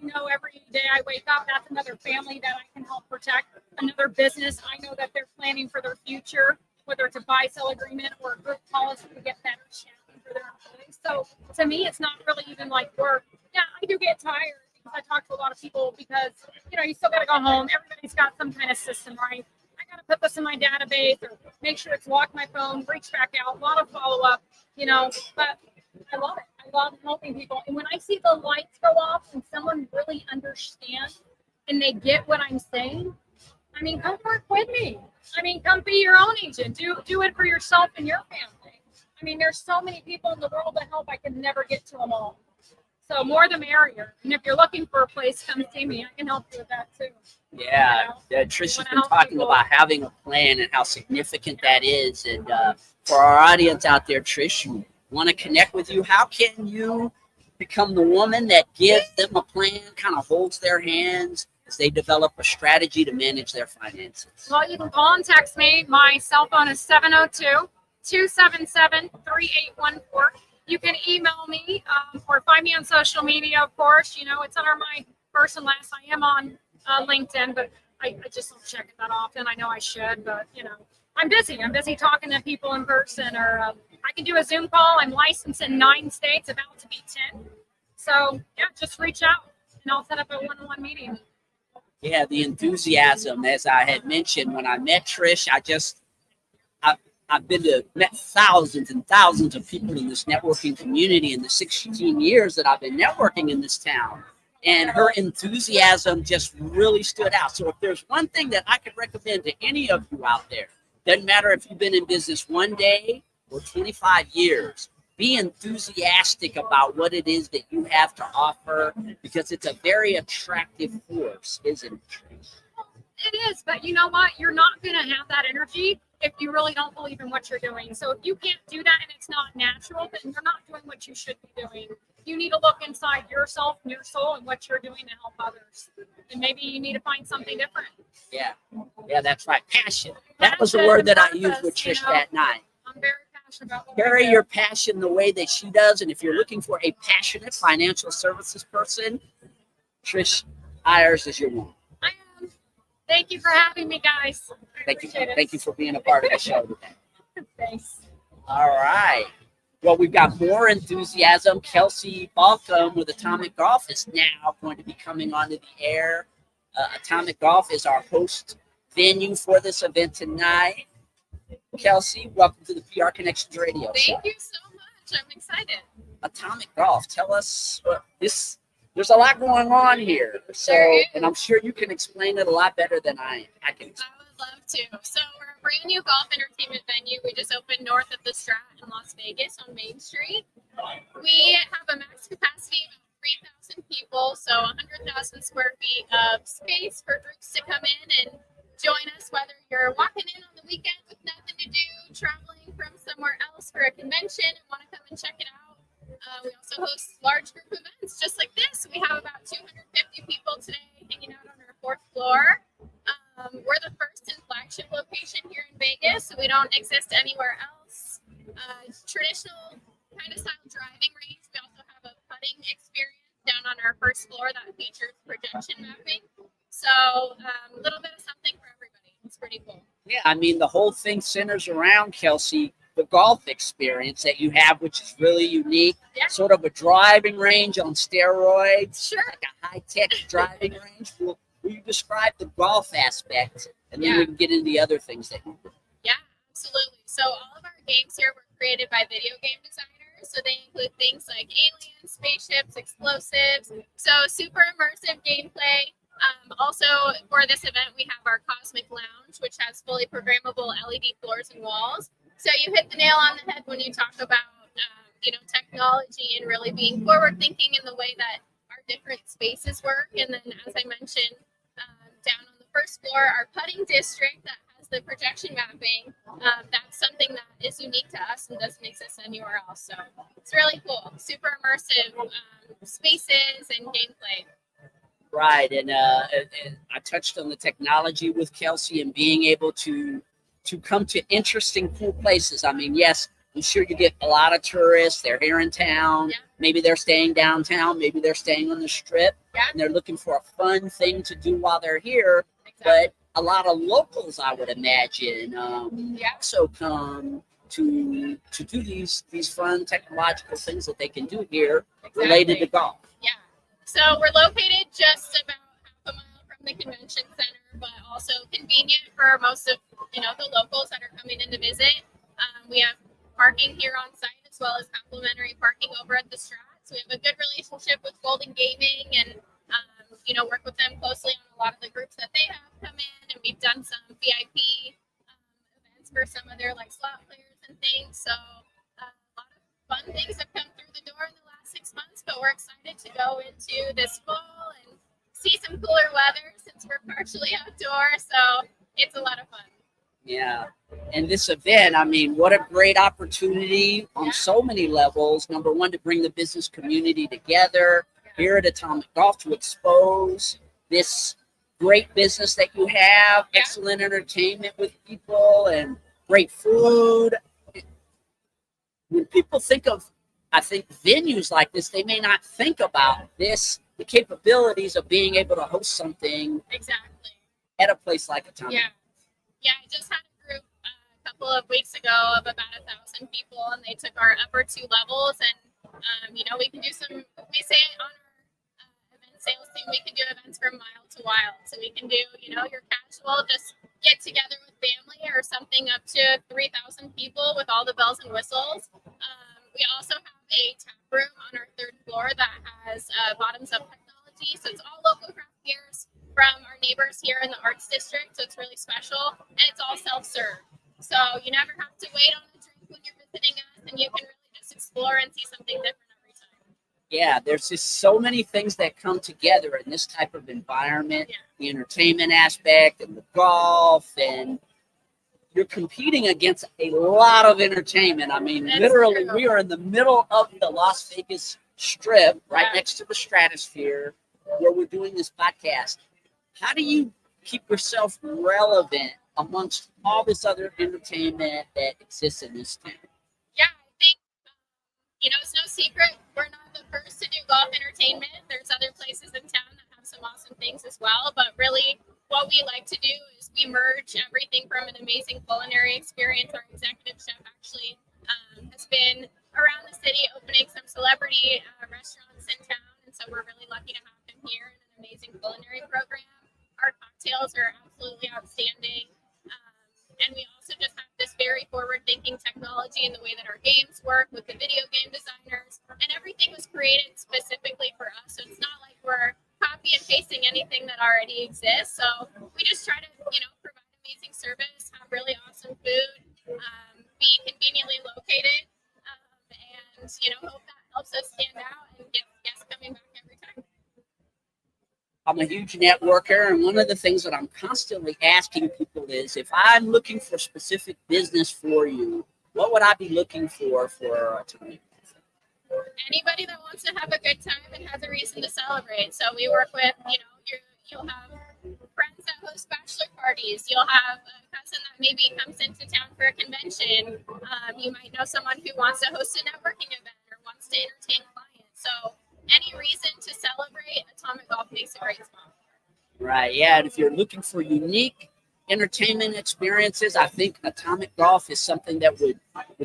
know every day I wake up, that's another family that I can help protect, another business. I know that they're planning for their future, whether it's a buy-sell agreement or a group policy to get better staffing for their employees. So to me, it's not really even like work. Yeah, I do get tired because I talk to a lot of people because, you still got to go home. Everybody's got some kind of system, right? I got to put this in my database or make sure it's locked my phone, reach back out, a lot of follow-up, but I love it. I love helping people. And when I see the lights go off and someone really understands and they get what I'm saying, come work with me. Come be your own agent. Do it for yourself and your family. There's so many people in the world to help. I can never get to them all. So more the merrier. And if you're looking for a place, come see me. I can help you with that too. Yeah, Trish has been talking about having a plan and how significant that is. And for our audience out there, Trish, you want to connect with you, how can you become the woman that gives them a plan, kind of holds their hands as they develop a strategy to manage their finances? Well, you can call and text me. My cell phone is 702-277-3814. You can email me or find me on social media, of course. It's under my first and last. I am on LinkedIn, but I just don't check it that often. I know I should, but, I'm busy. I'm busy talking to people in person, or I can do a Zoom call. I'm licensed in 9 states, about to be 10. So, yeah, just reach out, and I'll set up a one-on-one meeting. Yeah, the enthusiasm, as I had mentioned, when I met Trish, I've met thousands and thousands of people in this networking community in the 16 years that I've been networking in this town. And her enthusiasm just really stood out. So if there's one thing that I could recommend to any of you out there, doesn't matter if you've been in business 1 day or 25 years, be enthusiastic about what it is that you have to offer, because it's a very attractive force, isn't it? It is, but you know what? You're not going to have that energy if you really don't believe in what you're doing. So if you can't do that and it's not natural, then you're not doing what you should be doing. You need to look inside yourself and your soul and what you're doing to help others. And maybe you need to find something different. Yeah, that's right. Passion. That was the word that I used with Trish that night. I'm very passionate about what Carry I do. your passion the way that she does. And if you're looking for a passionate financial services person, Trish Ayers is your woman. I am. Thank you for having me, guys. Thank you for being a part of the show today. Thanks. All right. Well, we've got more enthusiasm. Kelsey Balcom with Atomic Golf is now going to be coming onto the air. Atomic Golf is our host venue for this event tonight. Kelsey, welcome to the PR Connections Radio Show. Thank you so much. I'm excited. Atomic Golf, tell us this. There's a lot going on here, so and I'm sure you can explain it a lot better than I can. I would love to. So we're a brand new golf entertainment venue. We just opened north of the Strat in Las Vegas on Main Street. We have a max capacity of 3,000 people, so 100,000 square feet of space for groups to come in and join us, whether you're walking in on the weekend with nothing to do, traveling from somewhere else for a convention and want to come and check it out. We also host large group events just like this. We have about 250 people today hanging out on our 4th floor. We're the first and flagship location here in Vegas, so we don't exist anywhere else. Traditional kind of style driving range. We also have a putting experience down on our 1st floor that features projection mapping. So a little bit of something for everybody. It's pretty cool. Yeah, the whole thing centers around, Kelsey, the golf experience that you have, which is really unique. Yeah. Sort of a driving range on steroids. Sure. Like a high-tech driving range. Will you describe the golf aspect, and then we can get into the other things that you do? Yeah, absolutely. So all of our games here were created by video game designers. So they include things like aliens, spaceships, explosives. So super immersive gameplay. Also, for this event, we have our Cosmic Lounge, which has fully programmable LED floors and walls. So you hit the nail on the head when you talk about, technology and really being forward-thinking in the way that our different spaces work. And then, as I mentioned, down on the 1st floor, our putting district that has the projection mapping. That's something that is unique to us and doesn't exist anywhere else. So it's really cool, super immersive spaces and gameplay. Right, and I touched on the technology with Kelsey and being able to come to interesting, cool places. I mean, yes, I'm sure you get a lot of tourists. They're here in town. Yeah. Maybe they're staying downtown. Maybe they're staying on the strip. Yeah. And they're looking for a fun thing to do while they're here. Exactly. But a lot of locals, I would imagine, Yeah. also come to do these fun technological things that they can do here related to golf. Yeah. So we're located just about half a mile from the convention center, but also convenient for most of the locals that are coming in to visit. We have parking here on site as well as complimentary parking over at the Strat. So we have a good relationship with Golden Gaming and work with them closely on a lot of the groups that they have come in, and we've done some VIP events for some of their slot players and things. So a lot of fun things have come through the door in the last 6 months, but we're excited to go into this fall and see some cooler weather since we're partially outdoors. So it's a lot of fun. Yeah. And this event, I mean, what a great opportunity on so many levels. Number one, to bring the business community together here at Atomic Golf to expose this great business that you have, excellent entertainment with people, and great food. When people think of, I think, venues like this, they may not think about this, the capabilities of being able to host something Exactly. at a place like Atomic. Yeah, I just had a group a couple of weeks ago of about 1,000 people, and they took our upper 2 levels, and we can do some. We say on our event sales team, we can do events from mile to wild. So we can do, your casual, just get together with family, or something up to 3,000 people with all the bells and whistles. We also have a tap room on our 3rd floor that has bottoms-up technology, so it's all local craft beers from our neighbors here in the Arts District, so it's really special, and it's all self-serve. So you never have to wait on a drink when you're visiting us, and you can really just explore and see something different every time. Yeah, there's just so many things that come together in this type of environment, the entertainment aspect and the golf, and you're competing against a lot of entertainment. I mean, That's literally, true. we are in the middle of the Las Vegas Strip, right next to the Stratosphere, where we're doing this podcast. How do you keep yourself relevant amongst all this other entertainment that exists in this town? Yeah, I think, it's no secret we're not the first to do golf entertainment. There's other places in town that have some awesome things as well, but really what we like to do is we merge everything from an amazing culinary experience. Our executive chef actually has been around the city opening some celebrity restaurants in town, and so we're really lucky to have him here in an amazing culinary program. Our cocktails are absolutely outstanding. And we also just have this very forward-thinking technology in the way that our games work with the video game designers. And everything was created specifically for us. So it's not like we're copy and pasting anything that already exists. So we just try to, provide amazing service, have really awesome food, be conveniently located, and, hope that helps us stand out and get guests coming back every time. I'm a huge networker, and one of the things that I'm constantly asking people is, if I'm looking for specific business for you, what would I be looking for Atomic? Anybody that wants to have a good time and has a reason to celebrate. So we work with, you'll have friends that host bachelor parties. You'll have a cousin that maybe comes into town for a convention. You might know someone who wants to host a networking event or wants to entertain clients. So any reason to celebrate, Atomic Golf makes a great spot. Right, yeah, and if you're looking for unique entertainment experiences, I think Atomic Golf is something that would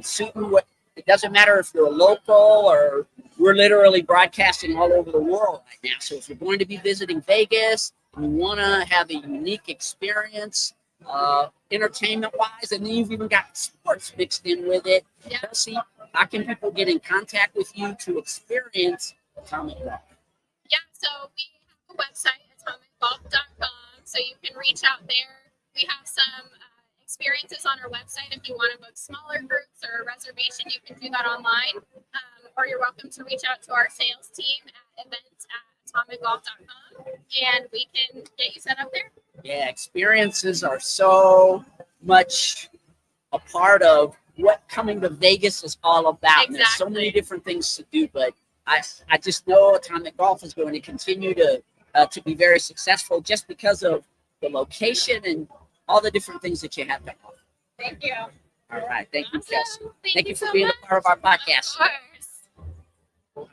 suit you. It doesn't matter if you're a local or we're literally broadcasting all over the world right now. So if you're going to be visiting Vegas, you want to have a unique experience, entertainment-wise, and then you've even got sports mixed in with it. Yeah. Kelsey, how can people get in contact with you to experience Atomic Golf? Yeah, so we have a website, atomicgolf.com, so you can reach out there. We have some experiences on our website. If you want to book smaller groups or a reservation, you can do that online. Or you're welcome to reach out to our sales team at events@atomicgolf.com, and we can get you set up there. Yeah, experiences are so much a part of what coming to Vegas is all about. And there's so many Exactly. different things to do, but I just know Atomic Golf is going to continue to be very successful just because of the location and all the different things that you have to offer. Thank you. All right. Thank you, Kelsey. Awesome. Thank you for so being much. a part of our podcast. Of course.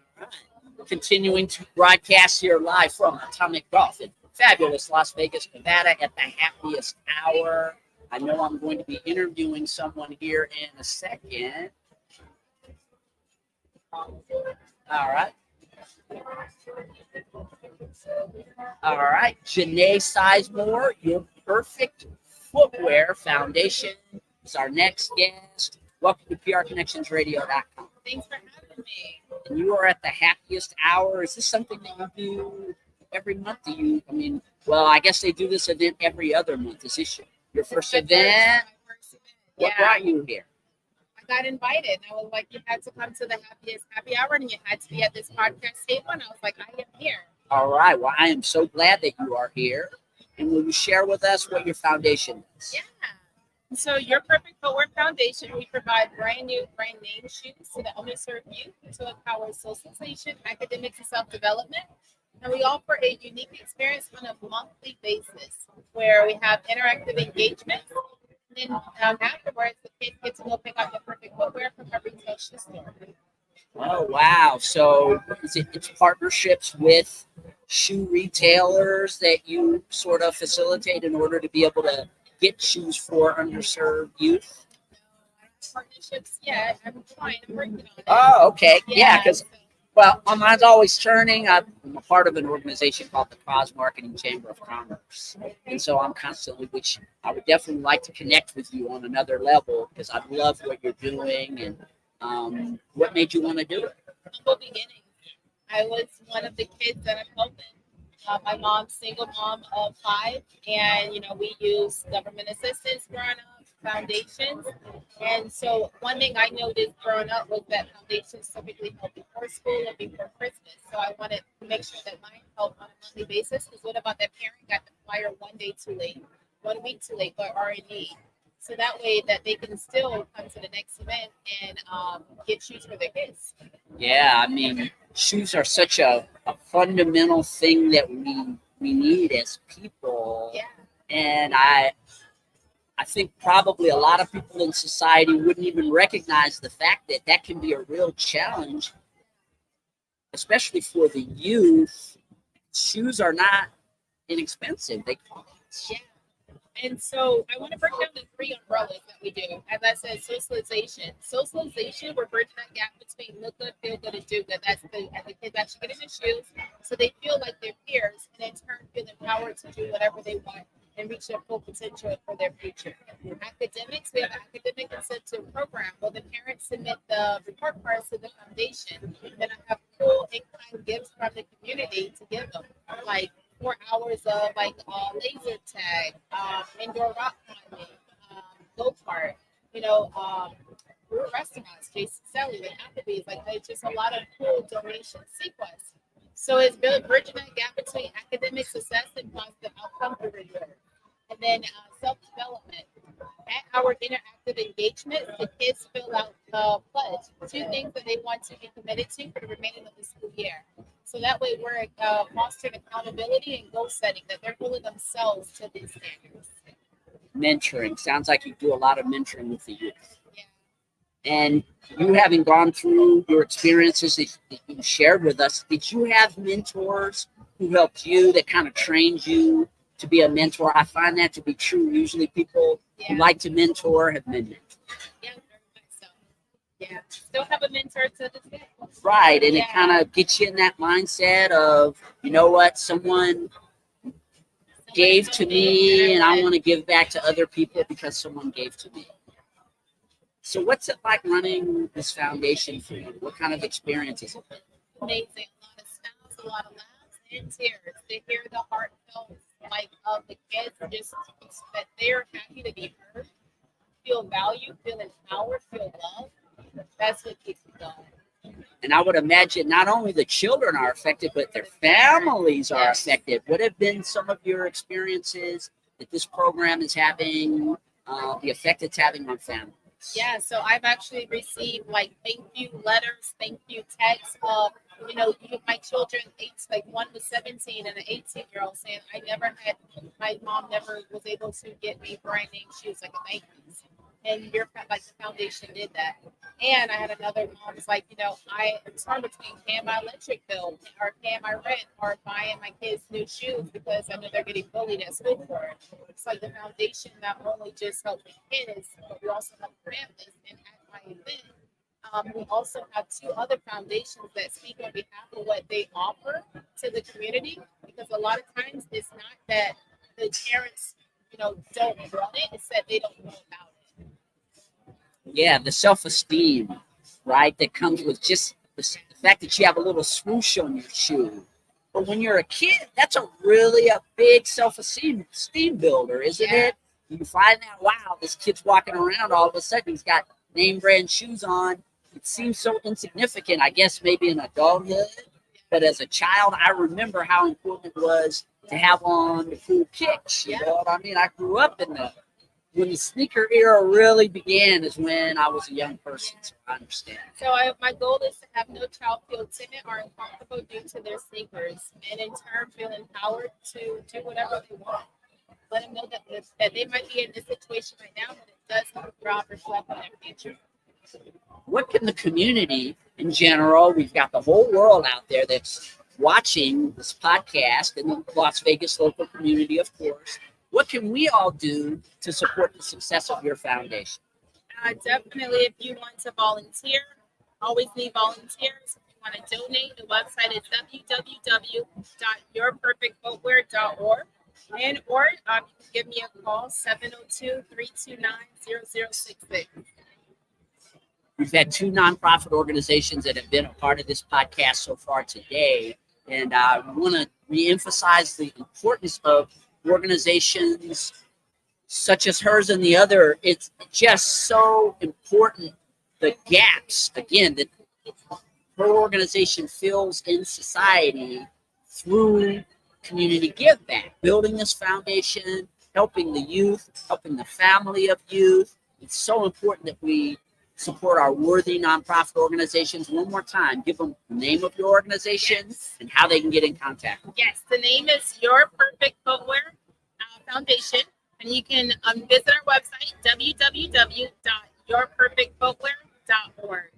Continuing to broadcast here live from Atomic Golf in fabulous Las Vegas, Nevada at the Happiest Hour. I know I'm going to be interviewing someone here in a second. All right. All right. Janae Sizemore, your perfect footwear foundation is our next guest. Welcome to PRConnectionsRadio.com. Thanks for having me. And you are at the Happiest Hour. Is this something that you do every month? Well, I guess they do this event every other month. Is this your first event? My first event. What brought you here? I got invited. I was like, you had to come to the Happiest Happy Hour and you had to be at this podcast table. And I was like, I am here. All right. Well, I am so glad that you are here. And will you share with us what your foundation is? Yeah. So Your Perfect Footwear Foundation, we provide brand new brand name shoes to the underserved youth to empower socialization, academics, and self-development. And we offer a unique experience on a monthly basis where we have interactive engagement. And then afterwards, the kids get to go pick out their perfect footwear from a retail shoe store. Oh, wow. So it's partnerships with shoe retailers that you sort of facilitate in order to be able to get shoes for underserved youth? Partnerships, yeah, I'm trying. I'm working on it. Oh, okay. Yeah, because, so- well, my mind's always turning. I'm a part of an organization called the Cause Marketing Chamber of Commerce. And so I'm constantly, which I would definitely like to connect with you on another level because I love what you're doing. And what made you want to do it? Humble beginning. I was one of the kids that I'm helping. My mom's single mom of 5, and we use government assistance growing up, foundations, and so one thing I noticed growing up was that foundations typically help before school and before Christmas. So I wanted to make sure that mine helped on a monthly basis. Because what about that parent got the flyer 1 day too late, 1 week too late for R&D? So that way that they can still come to the next event and get shoes for their kids. Yeah, shoes are such a fundamental thing that we need as people. Yeah. And I think probably a lot of people in society wouldn't even recognize the fact that that can be a real challenge, especially for the youth. Shoes are not inexpensive. They cost. Yeah. And so I want to break down the 3 umbrellas that we do. As I said, socialization. Socialization, we're bridging that gap between look good, feel good, and do good. That's the kids actually get in the shoes so they feel like their peers and in turn feel empowered to do whatever they want and reach their full potential for their future. Academics, we have an academic incentive program where the parents submit the report cards to the foundation. And I have cool in-kind gifts from the community to give them, like 4 hours of laser tag, indoor rock climbing, go-kart, restaurants, Jason Selly, like Applebee's, it's just a lot of cool donation sequence. So it's bridging that gap between academic success and positive outcome through reward. And then self-development. At our interactive engagement, the kids fill out the pledge, 2 things that they want to be committed to for the remainder of the school year. So that way we're fostering accountability and goal setting, that they're holding themselves to these standards. Mentoring. Sounds like you do a lot of mentoring with the youth. Yeah. And you having gone through your experiences that you shared with us, did you have mentors who helped you, that kind of trained you to be a mentor? I find that to be true. Usually people who like to mentor have been mentored. Yeah, very much so. Yeah, still have a mentor to this day. Right, and it kind of gets you in that mindset of, you know what, someone gave to me and I want to give back to other people because someone gave to me. So what's it like running this foundation for you? What kind of experience is it? Amazing. A lot of smiles, a lot of laughs and tears. To hear the heartfelt of the kids, just that they're happy to be heard, feel valued, feel empowered, feel loved. That's what keeps me going. And I would imagine not only the children are affected, but their families are affected. What have been some of your experiences that this program is having the effect it's having on families. Yeah, so I've actually received like thank you letters, thank you texts of, my children, like one was 17 and an 18-year-old saying, my mom never was able to get me brand name shoes like a Nikes. And the foundation did that. And I had another mom was like, it's hard between paying my electric bill or paying my rent or buying my kids new shoes because I know they're getting bullied at school for it. It's like the foundation not only just helped the kids, but we also help families. And at my event, we also have 2 other foundations that speak on behalf of what they offer to the community. Because a lot of times it's not that the parents, don't want it; it's that they don't know about it. Yeah, the self-esteem, right, that comes with just the fact that you have a little swoosh on your shoe. But when you're a kid, that's a big self-esteem builder, isn't it? You find that, wow, this kid's walking around, all of a sudden he's got name brand shoes on. It seems so insignificant, I guess maybe in adulthood. But as a child, I remember how important it was to have on the cool kicks. You know what I mean? I grew up when the sneaker era really began is when I was a young person, so I understand. So my goal is to have no child feel timid or uncomfortable due to their sneakers, and in turn feel empowered to do whatever they want. Let them know that they might be in this situation right now, but it does help thrive reflect on their future. What can the community in general, we've got the whole world out there that's watching this podcast and the Las Vegas local community, of course. What can we all do to support the success of your foundation? Definitely, if you want to volunteer, always need volunteers. If you want to donate, the website is www.yourperfectfootwear.org. Or you can give me a call, 702-329-0066. We've had 2 nonprofit organizations that have been a part of this podcast so far today. And I want to reemphasize the importance of organizations such as hers and the other. It's just so important, the gaps, again, that her organization fills in society through community give back, building this foundation, helping the youth, helping the family of youth. It's so important that we support our worthy nonprofit organizations. One more time, give them the name of your organization and how they can get in contact. Yes, the name is Your Perfect Footwear Foundation, and you can visit our website, www.yourperfectfootwear.org.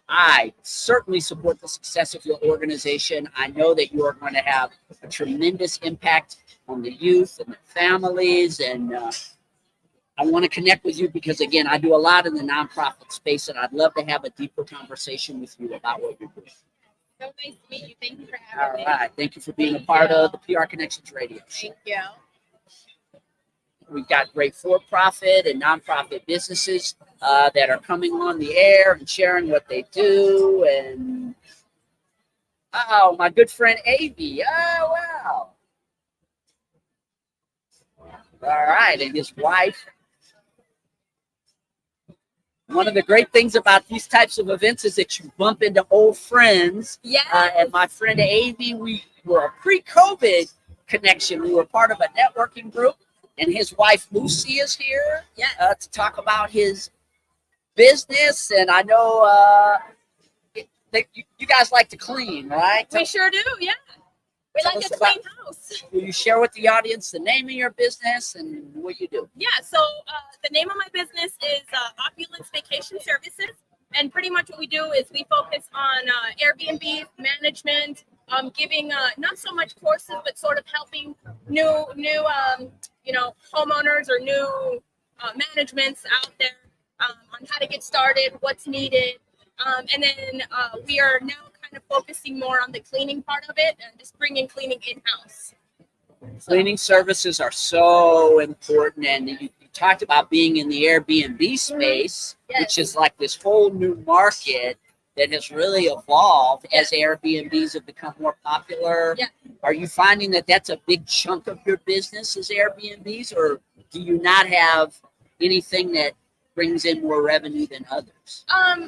I certainly support the success of your organization. I know that you are going to have a tremendous impact on the youth and the families, and I want to connect with you because, again, I do a lot in the nonprofit space, and I'd love to have a deeper conversation with you about what you're doing. So nice to meet you. Thank you for having me. All right. Thank you for being a part of the PR Connections Radio Show. Thank you. We've got great for-profit and nonprofit businesses that are coming on the air and sharing what they do. And, my good friend, Avi. Oh, wow. All right. And his wife. One of the great things about these types of events is that you bump into old friends. Yeah. And my friend Avi, we were a pre-COVID connection. We were part of a networking group, and his wife Lucy is here to talk about his business. And I know that you guys like to clean, right? We sure do, yeah. We Tell like us a clean house. Will you share with the audience the name of your business and what you do? Yeah, so the name of my business is Opulence Vacation Services. And pretty much what we do is we focus on Airbnb management, giving not so much courses, but sort of helping new homeowners or new managements out there on how to get started, what's needed. And then we are now kind of focusing more on the cleaning part of it and just bringing cleaning in-house. Cleaning services are so important, and you talked about being in the Airbnb space, which is like this whole new market that has really evolved as Airbnbs have become more popular. Yeah. Are you finding that that's a big chunk of your business is Airbnbs, or do you not have anything that brings in more revenue than others?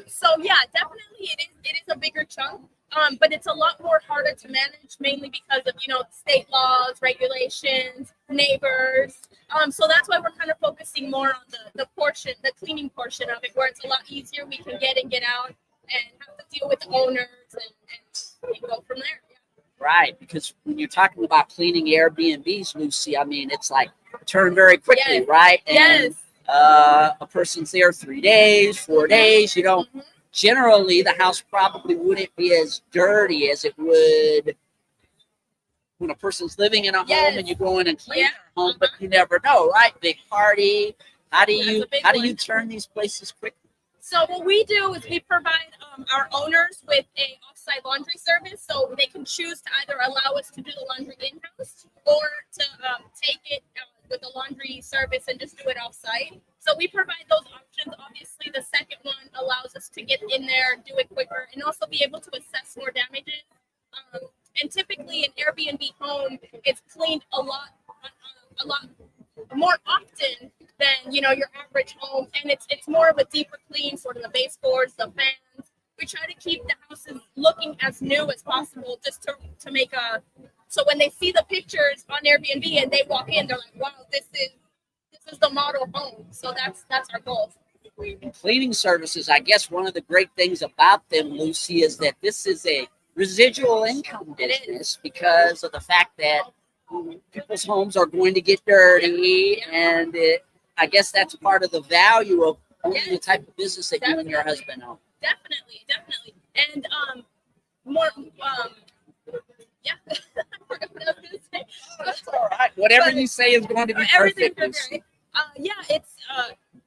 So yeah, definitely it is a bigger chunk. But it's a lot more harder to manage, mainly because of, state laws, regulations, neighbors. So that's why we're kind of focusing more on the cleaning portion of it, where it's a lot easier. We can get in, get out, and have to deal with the owners and go from there. Yeah. Right, because when you're talking about cleaning Airbnbs, Lucy, I mean, it's like turn very quickly, Yes. right? And, Yes. a person's there 3 days, 4 days, generally the house probably wouldn't be as dirty as it would when a person's living in a home Yes. and you go in and clean Yeah. their home, but you never know, right? Big party. How do That's you a big how do one. you turn these places quickly? So what we do is we provide our owners with a offsite laundry service, so they can choose to either allow us to do the laundry in-house or to take it with a laundry service and just do it offsite. So we provide those options. Obviously, the second one allows us to get in there, do it quicker, and also be able to assess more damages. And typically, an Airbnb home is cleaned a lot more often than your average home, and it's more of a deeper clean, sort of the baseboards, the fans. We try to keep the houses looking as new as possible, just to make so when they see the pictures on Airbnb and they walk in, they're like, wow, this is the model home. So that's our goal. Cleaning services, I guess one of the great things about them, Lucy, is that this is a residual income business because of the fact that people's homes are going to get dirty, and I guess that's part of the value of owning the type of business that you and your husband own. Definitely, and more. Yeah, I forgot what I was gonna say. That's all right. Whatever you say is going to be perfect. Right? Yeah,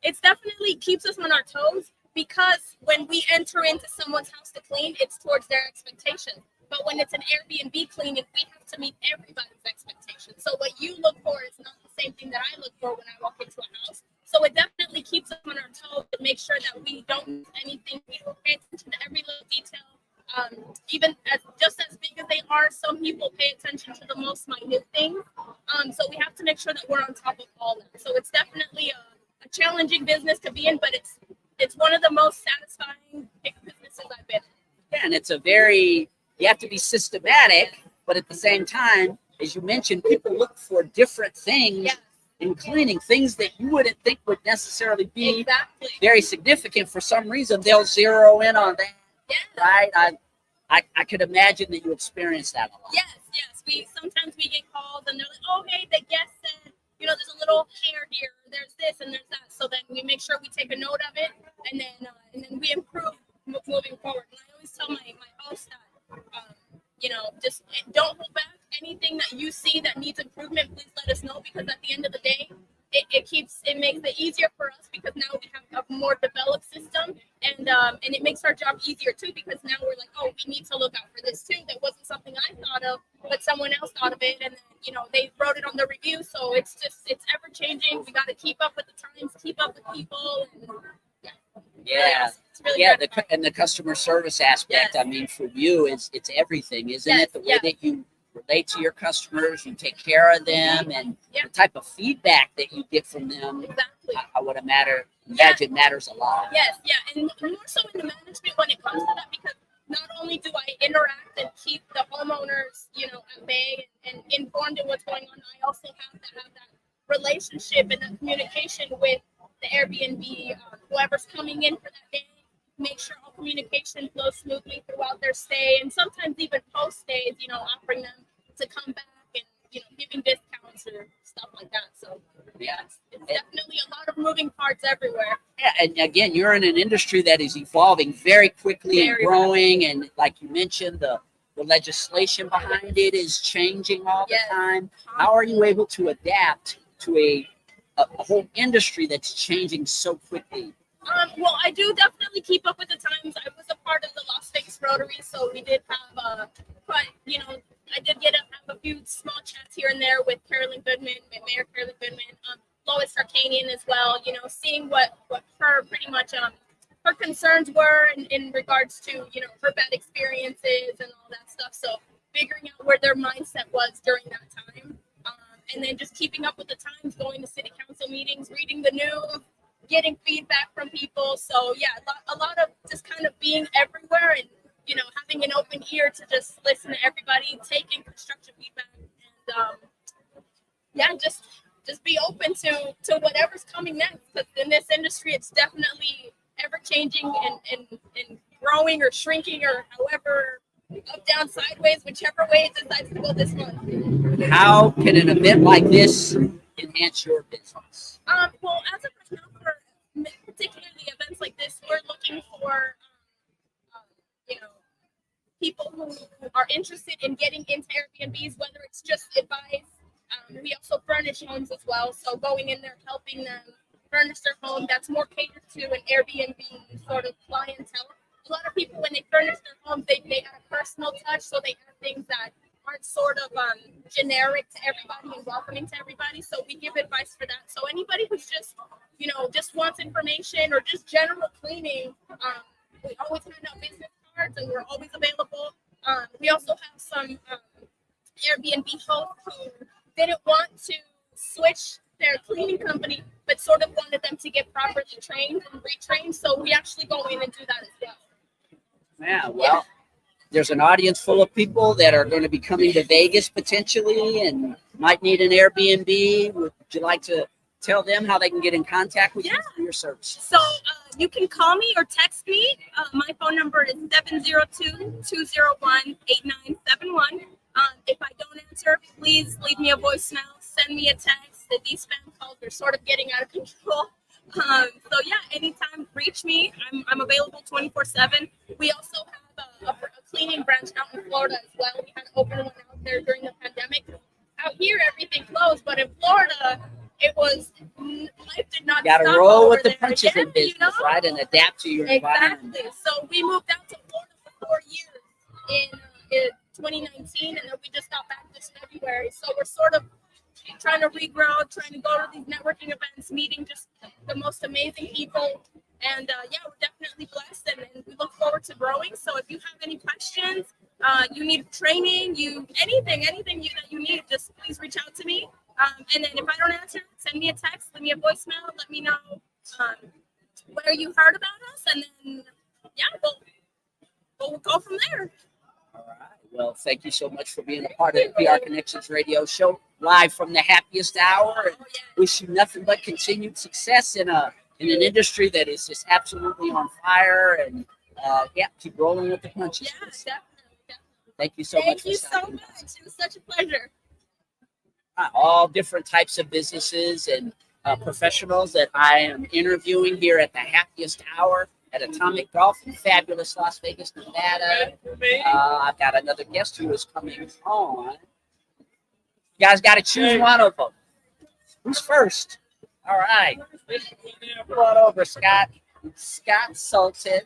it's definitely keeps us on our toes, because when we enter into someone's house to clean, it's towards their expectations. But when it's an Airbnb cleaning, we have to meet everybody's expectations. So what you look for is not the same thing that I look for when I walk into a house. So it definitely keeps us on our toes to make sure that we don't miss anything. We pay attention to every little detail. Even just as big as they are, some people pay attention to the most minute things. So we have to make sure that we're on top of all that. So it's definitely a challenging business to be in, but it's one of the most satisfying businesses I've been in. Yeah, and you have to be systematic, but at the same time, as you mentioned, people look for different things in cleaning, things that you wouldn't think would necessarily be very significant. For some reason, they'll zero in on that. Yeah. Right? I could imagine that you experience that a lot. Yes. Sometimes we get calls and they're like, oh, hey, the guest said, there's a little hair here, there's this and there's that. So then we make sure we take a note of it, and then we improve moving forward. And I always tell my host that, just don't hold back. Anything that you see that needs improvement, please let us know, because at the end of the day, it makes it easier for us, because now we have a more developed system, and it makes our job easier too, because now we're like, oh, we need to look out for this too. That wasn't something I thought of, but someone else thought of it, and then they wrote it on the review. So it's ever changing. We got to keep up with the times, keep up with people. And, really and the customer service aspect. I mean, for you, it's everything, isn't it? The way that you relate to your customers, you take care of them, and the type of feedback that you get from them. Exactly. I would imagine matters a lot. Yes, and more so in the management when it comes to that, because not only do I interact and keep the homeowners, at bay and informed of what's going on, I also have to have that relationship and that communication with the Airbnb, whoever's coming in for that day. Make sure all communication flows smoothly throughout their stay, and sometimes even post stays, offering them to come back and, giving discounts or stuff like that. So it's definitely a lot of moving parts everywhere. Yeah, and again, you're in an industry that is evolving very quickly and growing, and like you mentioned, the legislation behind it is changing all the time. How are you able to adapt to a whole industry that's changing so quickly? Well, I do definitely keep up with the times. I was a part of the Las Vegas Rotary, so we did have I did get to have a few small chats here and there with Carolyn Goodman, Mayor Carolyn Goodman, Lois Sarkanian as well. Seeing what her pretty much her concerns were in regards to her bad experiences and all that stuff. So figuring out where their mindset was during that time, and then just keeping up with the times, going to city council meetings, reading the news, getting feedback from people. So a lot of just kind of being everywhere and having an open ear to just listen to everybody, taking constructive feedback, and just be open to whatever's coming next. Because in this industry, it's definitely ever changing and growing or shrinking or however, up, down, sideways, whichever way it decides to go this month. How can an event like this enhance your business? Well, as of right now, for particularly events like this, we're looking for people who are interested in getting into Airbnbs, whether it's just advice. We also furnish homes as well, so going in there, helping them furnish their home, that's more catered to an Airbnb sort of clientele. A lot of people, when they furnish their homes, they add a personal touch, so they add things that aren't sort of generic to everybody and welcoming to everybody. So we give advice for that. So anybody who's just wants information or just general cleaning, we always hand out business cards and we're always available. We also have some Airbnb hosts who didn't want to switch their cleaning company, but sort of wanted them to get properly trained and retrained. So we actually go in and do that as well. Yeah, well, there's an audience full of people that are going to be coming to Vegas potentially and might need an Airbnb. Would you like to tell them how they can get in contact with you for your service? So you can call me or text me. My phone number is 702-201-8971. If I don't answer, please leave me a voicemail, send me a text. These spam calls are sort of getting out of control. So yeah, anytime, reach me. I'm available 24/7. We also have a cleaning branch out in Florida as well. We had to open one out there during the pandemic. Out here, everything closed, but in Florida, it was life did not. You got to stop roll over with the there. punches in business, right, and adapt to your environment. Exactly. So we moved out to Florida for 4 years in 2019, and then we just got back this February. So we're sort of trying to regrow, trying to go to these networking events, meeting just the most amazing people. And we're definitely blessed, and we look forward to growing. So if you have any questions, you need training, anything that you need, just please reach out to me. And then if I don't answer, send me a text, leave me a voicemail, let me know where you heard about us, and then we'll go from there. All right. Well, thank you so much for being a part of the PR Connections radio show, live from the Happiest Hour. And wish you nothing but continued success in an industry that is just absolutely on fire. And keep rolling with the punches. Yeah, definitely. Thank you so much. Thank you so much. It was such a pleasure. All different types of businesses and professionals that I am interviewing here at the Happiest Hour at Atomic Golf in fabulous Las Vegas, Nevada. I've got another guest who is coming on. You guys got to choose one of them. Who's first? All right. Come on over, Scott. Scott Sultan.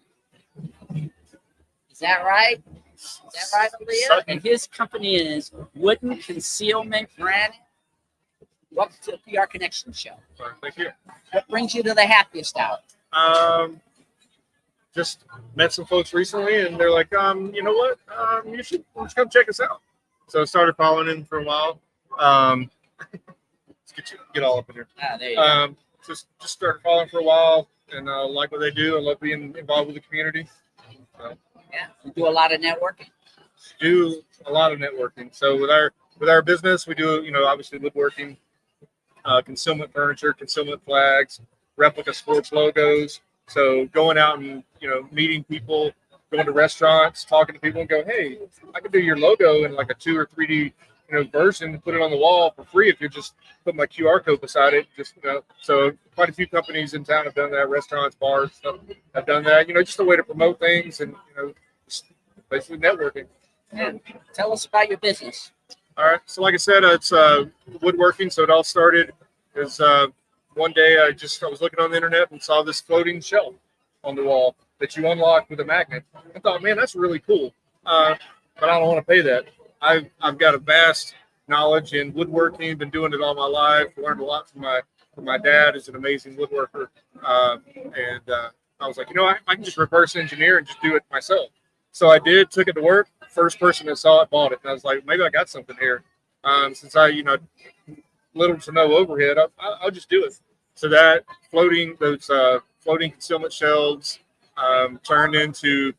Is that right? Is that right, Aaliyah? And his company is Wooden Concealment Granite. Welcome to the PR Connection Show. Thank you. What brings you to the Happiest Hour? Just met some folks recently, and they're like, you know what? You should come check us out. So I started following him for a while. Let's get all up in here. There you go. Just started following for a while, and like what they do. I love being involved with the community. Yeah, we do a lot of networking. Do a lot of networking. So with our business, we do obviously woodworking, concealment furniture, concealment flags, replica sports logos. So going out and meeting people, going to restaurants, talking to people, and go, hey, I can do your logo in like a 2 or 3D version, put it on the wall for free if you just put my QR code beside it. So quite a few companies in town have done that. Restaurants, bars, stuff have done that. Just a way to promote things and just basically networking. And tell us about your business. All right. So like I said, it's woodworking. So it all started as one day I was looking on the internet and saw this floating shelf on the wall that you unlock with a magnet. I thought, man, that's really cool. But I don't want to pay that. I've got a vast knowledge in woodworking, been doing it all my life, learned a lot from my dad, who's an amazing woodworker. And I was like, I can just reverse engineer and just do it myself. So I did, took it to work. First person that saw it bought it. And I was like, maybe I got something here. Since I, little to no overhead, I'll just do it. So that floating concealment shelves turned into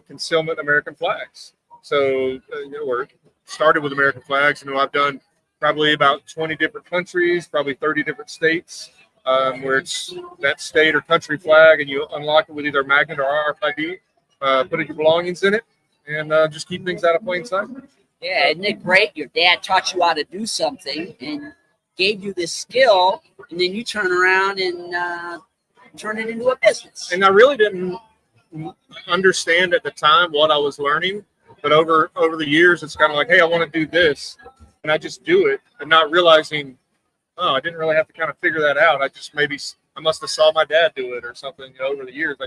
concealment American flags. So we're started with American flags. I've done probably about 20 different countries, probably 30 different states, where it's that state or country flag, and you unlock it with either magnet or RFID. Put your belongings in it, and just keep things out of plain sight. Yeah, isn't it great? Your dad taught you how to do something and gave you this skill, and then you turn around and turn it into a business. And I really didn't understand at the time what I was learning, but over the years, it's kind of like, hey, I want to do this, and I just do it, and not realizing, oh, I didn't really have to kind of figure that out. I must have saw my dad do it or something. Over the years,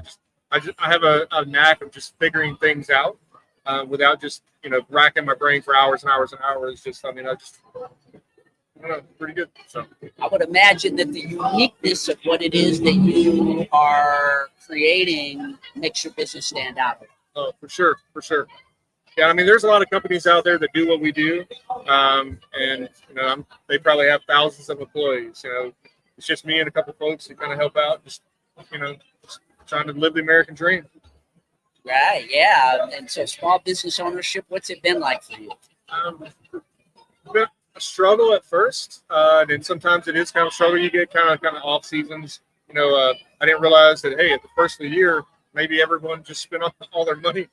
I have a knack of just figuring things out without just racking my brain for hours and hours and hours. I don't know, pretty good. So I would imagine that the uniqueness of what it is that you are creating makes your business stand out. Oh, for sure. Yeah, there's a lot of companies out there that do what we do, and they probably have thousands of employees. It's just me and a couple folks who kind of help out, just trying to live the American dream. Right. Yeah. And so, small business ownership, what's it been like for you? Been a struggle at first, and then sometimes it is kind of a struggle. You get kind of off seasons. I didn't realize that, hey, at the first of the year, maybe everyone just spent all their money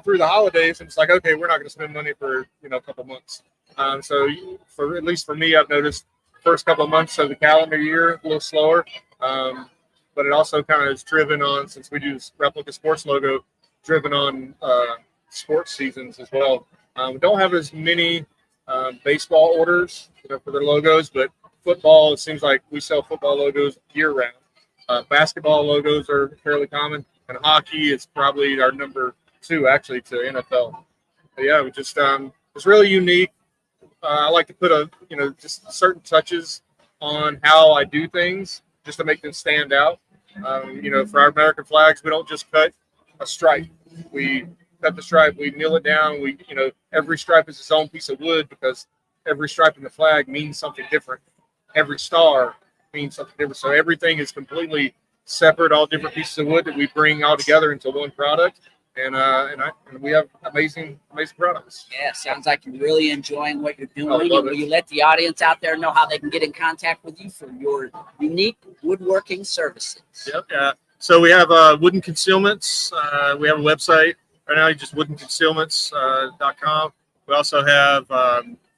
through the holidays, and it's like, okay, we're not going to spend money for a couple months. So at least for me, I've noticed first couple of months of the calendar year a little slower, but it also kind of is driven on, since we do this replica sports logo, driven on sports seasons as well. We don't have as many baseball orders for their logos, but football, it seems like we sell football logos year round. Basketball logos are fairly common, and hockey is probably our number 2 actually to NFL. But yeah, we just it's really unique. I like to put just certain touches on how I do things just to make them stand out. For our American flags, we don't just cut a stripe. We cut the stripe, we nail it down. Every stripe is its own piece of wood because every stripe in the flag means something different. Every star means something different. So everything is completely separate, all different pieces of wood that we bring all together into one product. And we have amazing products. Yeah, sounds like you're really enjoying what you're doing. Will you let the audience out there know how they can get in contact with you for your unique woodworking services? Yep. Yeah. So we have wooden concealments. We have a website right now, just woodenconcealments.com. We also have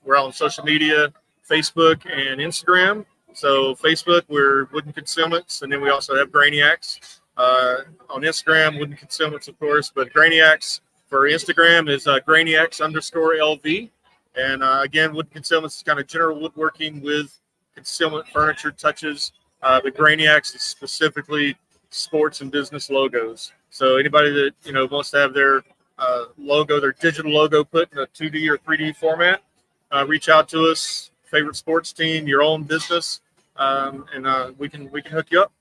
we're on social media, Facebook and Instagram. So Facebook, we're Wooden Concealments, and then we also have Brainiacs. On Instagram, Wooden Concealments, of course, but Brainiacs for Instagram is Brainiacs_LV. And again, Wooden Concealments is kind of general woodworking with concealment furniture touches. The Brainiacs is specifically sports and business logos. So anybody that wants to have their logo, their digital logo put in a 2D or 3D format, reach out to us. Favorite sports team, your own business, and we can hook you up.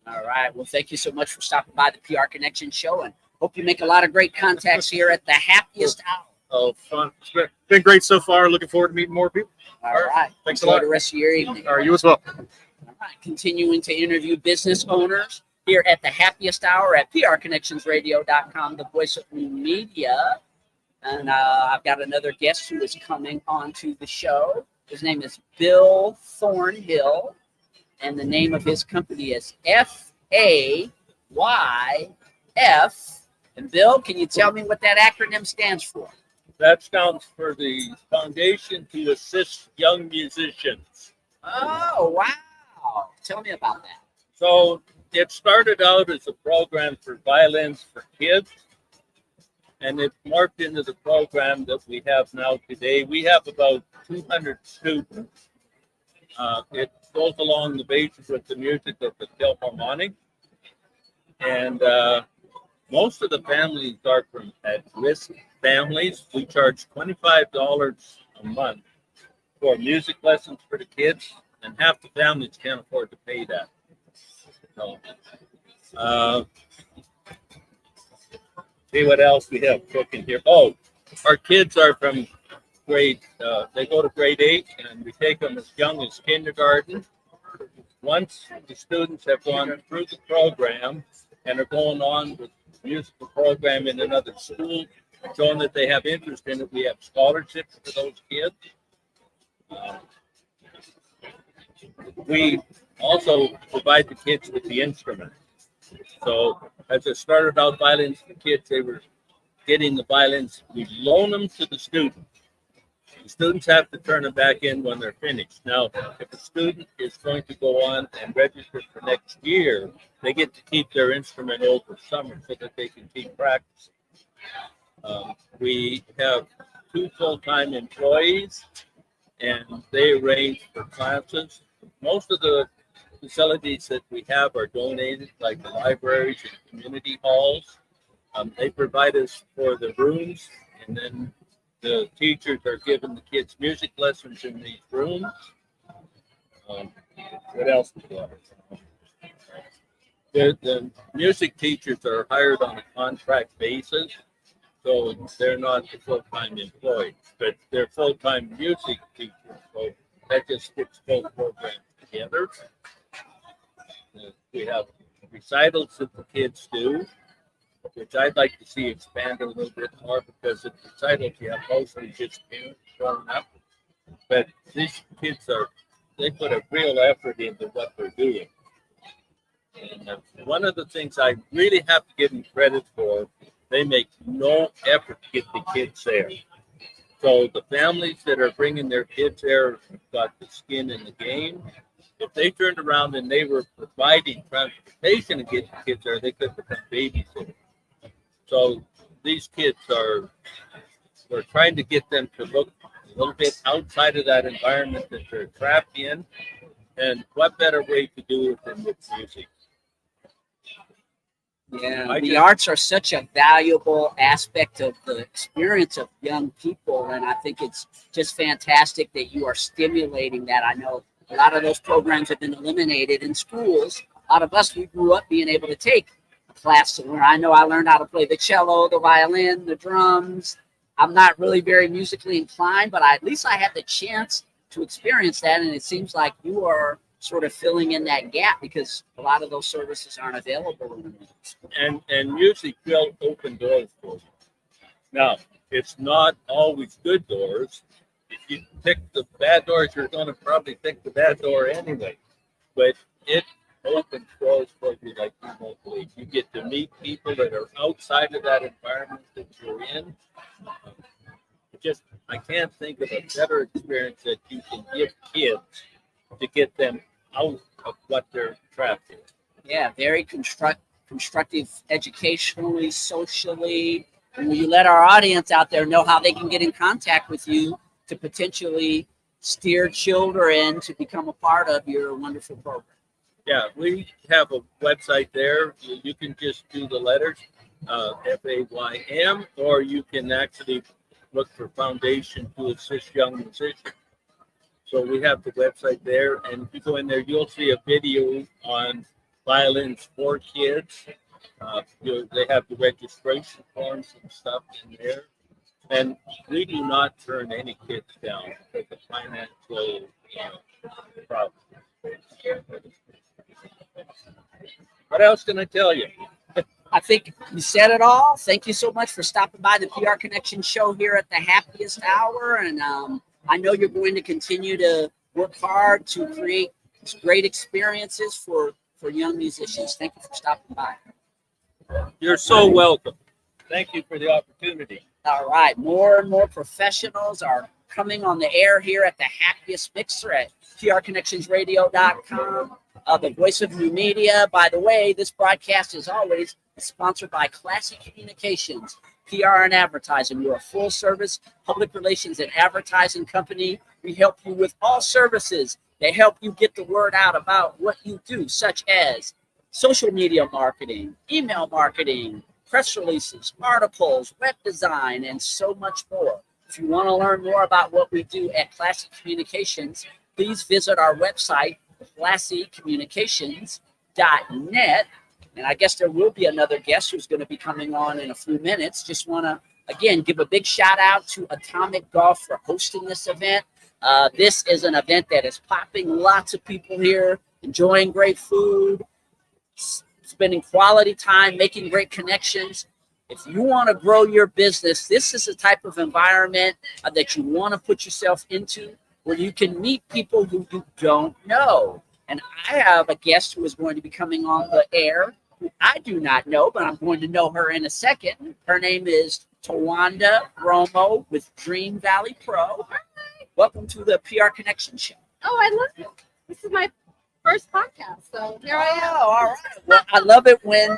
All right. Well, thank you so much for stopping by the PR Connection show, and hope you make a lot of great contacts here at the Happiest Hour. Oh, fun. It's been great so far. Looking forward to meeting more people. All right. Thanks Enjoy a lot. the rest of your evening. All right. You as well. All right. Continuing to interview business owners here at the Happiest Hour at prconnectionsradio.com, the voice of new media. And I've got another guest who is coming onto the show. His name is Bill Thornhill, and the name of his company is FAYF. And Bill, can you tell me what that acronym stands for? That stands for the Foundation to Assist Young Musicians. Oh, wow. Tell me about that. So it started out as a program for violins for kids, and it morphed into the program that we have now today. We have about 200 students. It goes along the basis with the music of the Philharmonic. And most of the families are from at-risk families. We charge $25 a month for music lessons for the kids, and half the families can't afford to pay that. So, see what else we have cooking here. Oh, our kids are from they go to grade 8, and we take them as young as kindergarten. Once the students have gone through the program and are going on with musical program in another school, showing that they have interest in it. We have scholarships for those kids. We also provide the kids with the instrument. So as I started out violins for kids, they were getting the violins. We loan them to the students. The students have to turn them back in when they're finished. Now, if a student is going to go on and register for next year, they get to keep their instrument over summer so that they can keep practicing. We have 2 full-time employees, and they arrange for classes. Most of the facilities that we have are donated, like the libraries and community halls. They provide us for the rooms, and then the teachers are giving the kids music lessons in these rooms. What else do we have? The music teachers are hired on a contract basis, so they're not the full-time employees, but they're full-time music teachers. So that just gets both programs together. We have recitals that the kids do, which I'd like to see expand a little bit more, because at recitals you have mostly just parents showing up, but these kids they put a real effort into what they're doing. And one of the things I really have to give them credit for, they make no effort to get the kids there. So the families that are bringing their kids there got the skin in the game. If they turned around and they were providing transportation to get the kids there, they could become babysitters. So these kids we're trying to get them to look a little bit outside of that environment that they're trapped in. And what better way to do it than with music? Yeah, the arts are such a valuable aspect of the experience of young people, and I think it's just fantastic that you are stimulating that. I know a lot of those programs have been eliminated in schools. A lot of us, we grew up being able to take a class to learn. I know I learned how to play the cello, the violin, the drums. I'm not really very musically inclined, but at least I had the chance to experience that, and it seems like you are sort of filling in that gap, because a lot of those services aren't available in the schools. And music will open doors for you. Now, it's not always good doors. If you pick the bad doors, you're going to probably pick the bad door anyway. But it opens doors for you like you won't believe. You get to meet people that are outside of that environment that you're in. I can't think of a better experience that you can give kids to get them out of what they're trapped in. Yeah, very constructive educationally, socially. And you let our audience out there know how they can get in contact with you to potentially steer children to become a part of your wonderful program. Yeah, we have a website there. You can just do the letters, FAYM, or you can actually look for Foundation to Assist Young Musicians. So we have the website there, and if you go in there, you'll see a video on violins for kids. They have the registration forms and stuff in there. And we do not turn any kids down because of financial problems. What else can I tell you? I think you said it all. Thank you so much for stopping by the PR Connection show here at the Happiest Hour. And I know you're going to continue to work hard to create great experiences for young musicians. Thank you for stopping by. You're so welcome. Thank you for the opportunity. All right. More and more professionals are coming on the air here at the Happiest Mixer at prconnectionsradio.com. The voice of new media. By the way, this broadcast is always sponsored by Classy Communications, PR and Advertising. We're a full-service public relations and advertising company. We help you with all services. They help you get the word out about what you do, such as social media marketing, email marketing, press releases, articles, web design, and so much more. If you want to learn more about what we do at Classy Communications, please visit our website, classycommunications.net. And I guess there will be another guest who's going to be coming on in a few minutes. Just want to, again, give a big shout out to Atomic Golf for hosting this event. This is an event that is popping. Lots of people here enjoying great food, spending quality time, making great connections. If you want to grow your business, this is the type of environment that you want to put yourself into, where you can meet people who you don't know. And I have a guest who is going to be coming on the air who I do not know, but I'm going to know her in a second. Her name is Tawanda Romo with Dream Valley Pro. Welcome to the PR Connection Show. Oh, I love it. This is my first podcast, so here I am. Oh, all right. Well, I love it when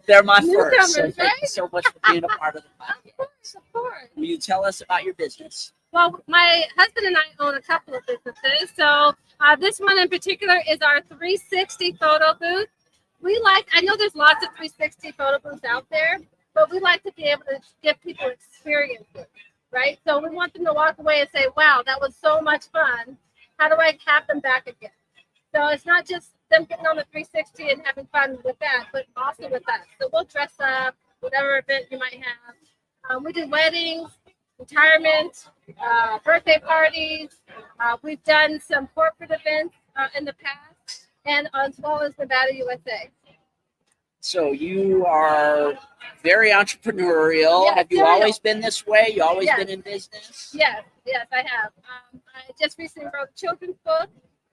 they're my first. So Newcomers, thank you right? so much for being a part of the podcast. Of course. Will you tell us about your business? Well, my husband and I own a couple of businesses. So this one in particular is our 360 photo booth. I know there's lots of 360 photo booths out there, but we like to be able to give people experiences, right? So we want them to walk away and say, wow, that was so much fun. How do I have them back again? So it's not just them getting on the 360 and having fun with that, but also with that. So we'll dress up, whatever event you might have. We do weddings, retirement, birthday parties. We've done some corporate events in the past, and as well as Nevada, USA. So you are very entrepreneurial. Yes, Have you serial. always been this way? You always Yes. been in business? Yes, I have. I just recently wrote a children's book,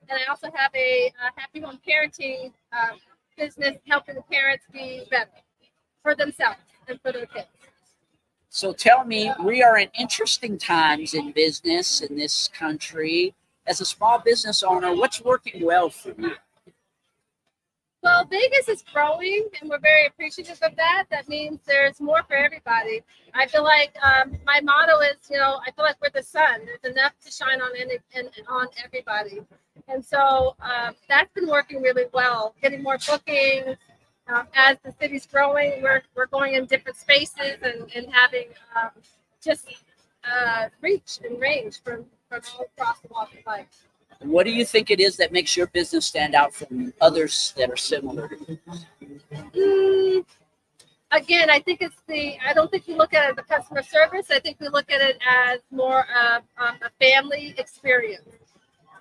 and I also have a happy home parenting business helping the parents be better for themselves and for their kids. So tell me, we are in interesting times in business in this country. As a small business owner, what's working well for you? Well, Vegas is growing, and we're very appreciative of that. That means there's more for everybody. I feel like my motto is, I feel like we're the sun. There's enough to shine on on everybody. And so that's been working really well, getting more bookings. As the city's growing, we're going in different spaces and having just reach and range from all across the walk of life. What do you think it is that makes your business stand out from others that are similar? Again, I think I don't think we look at it as a customer service. I think we look at it as more of a family experience.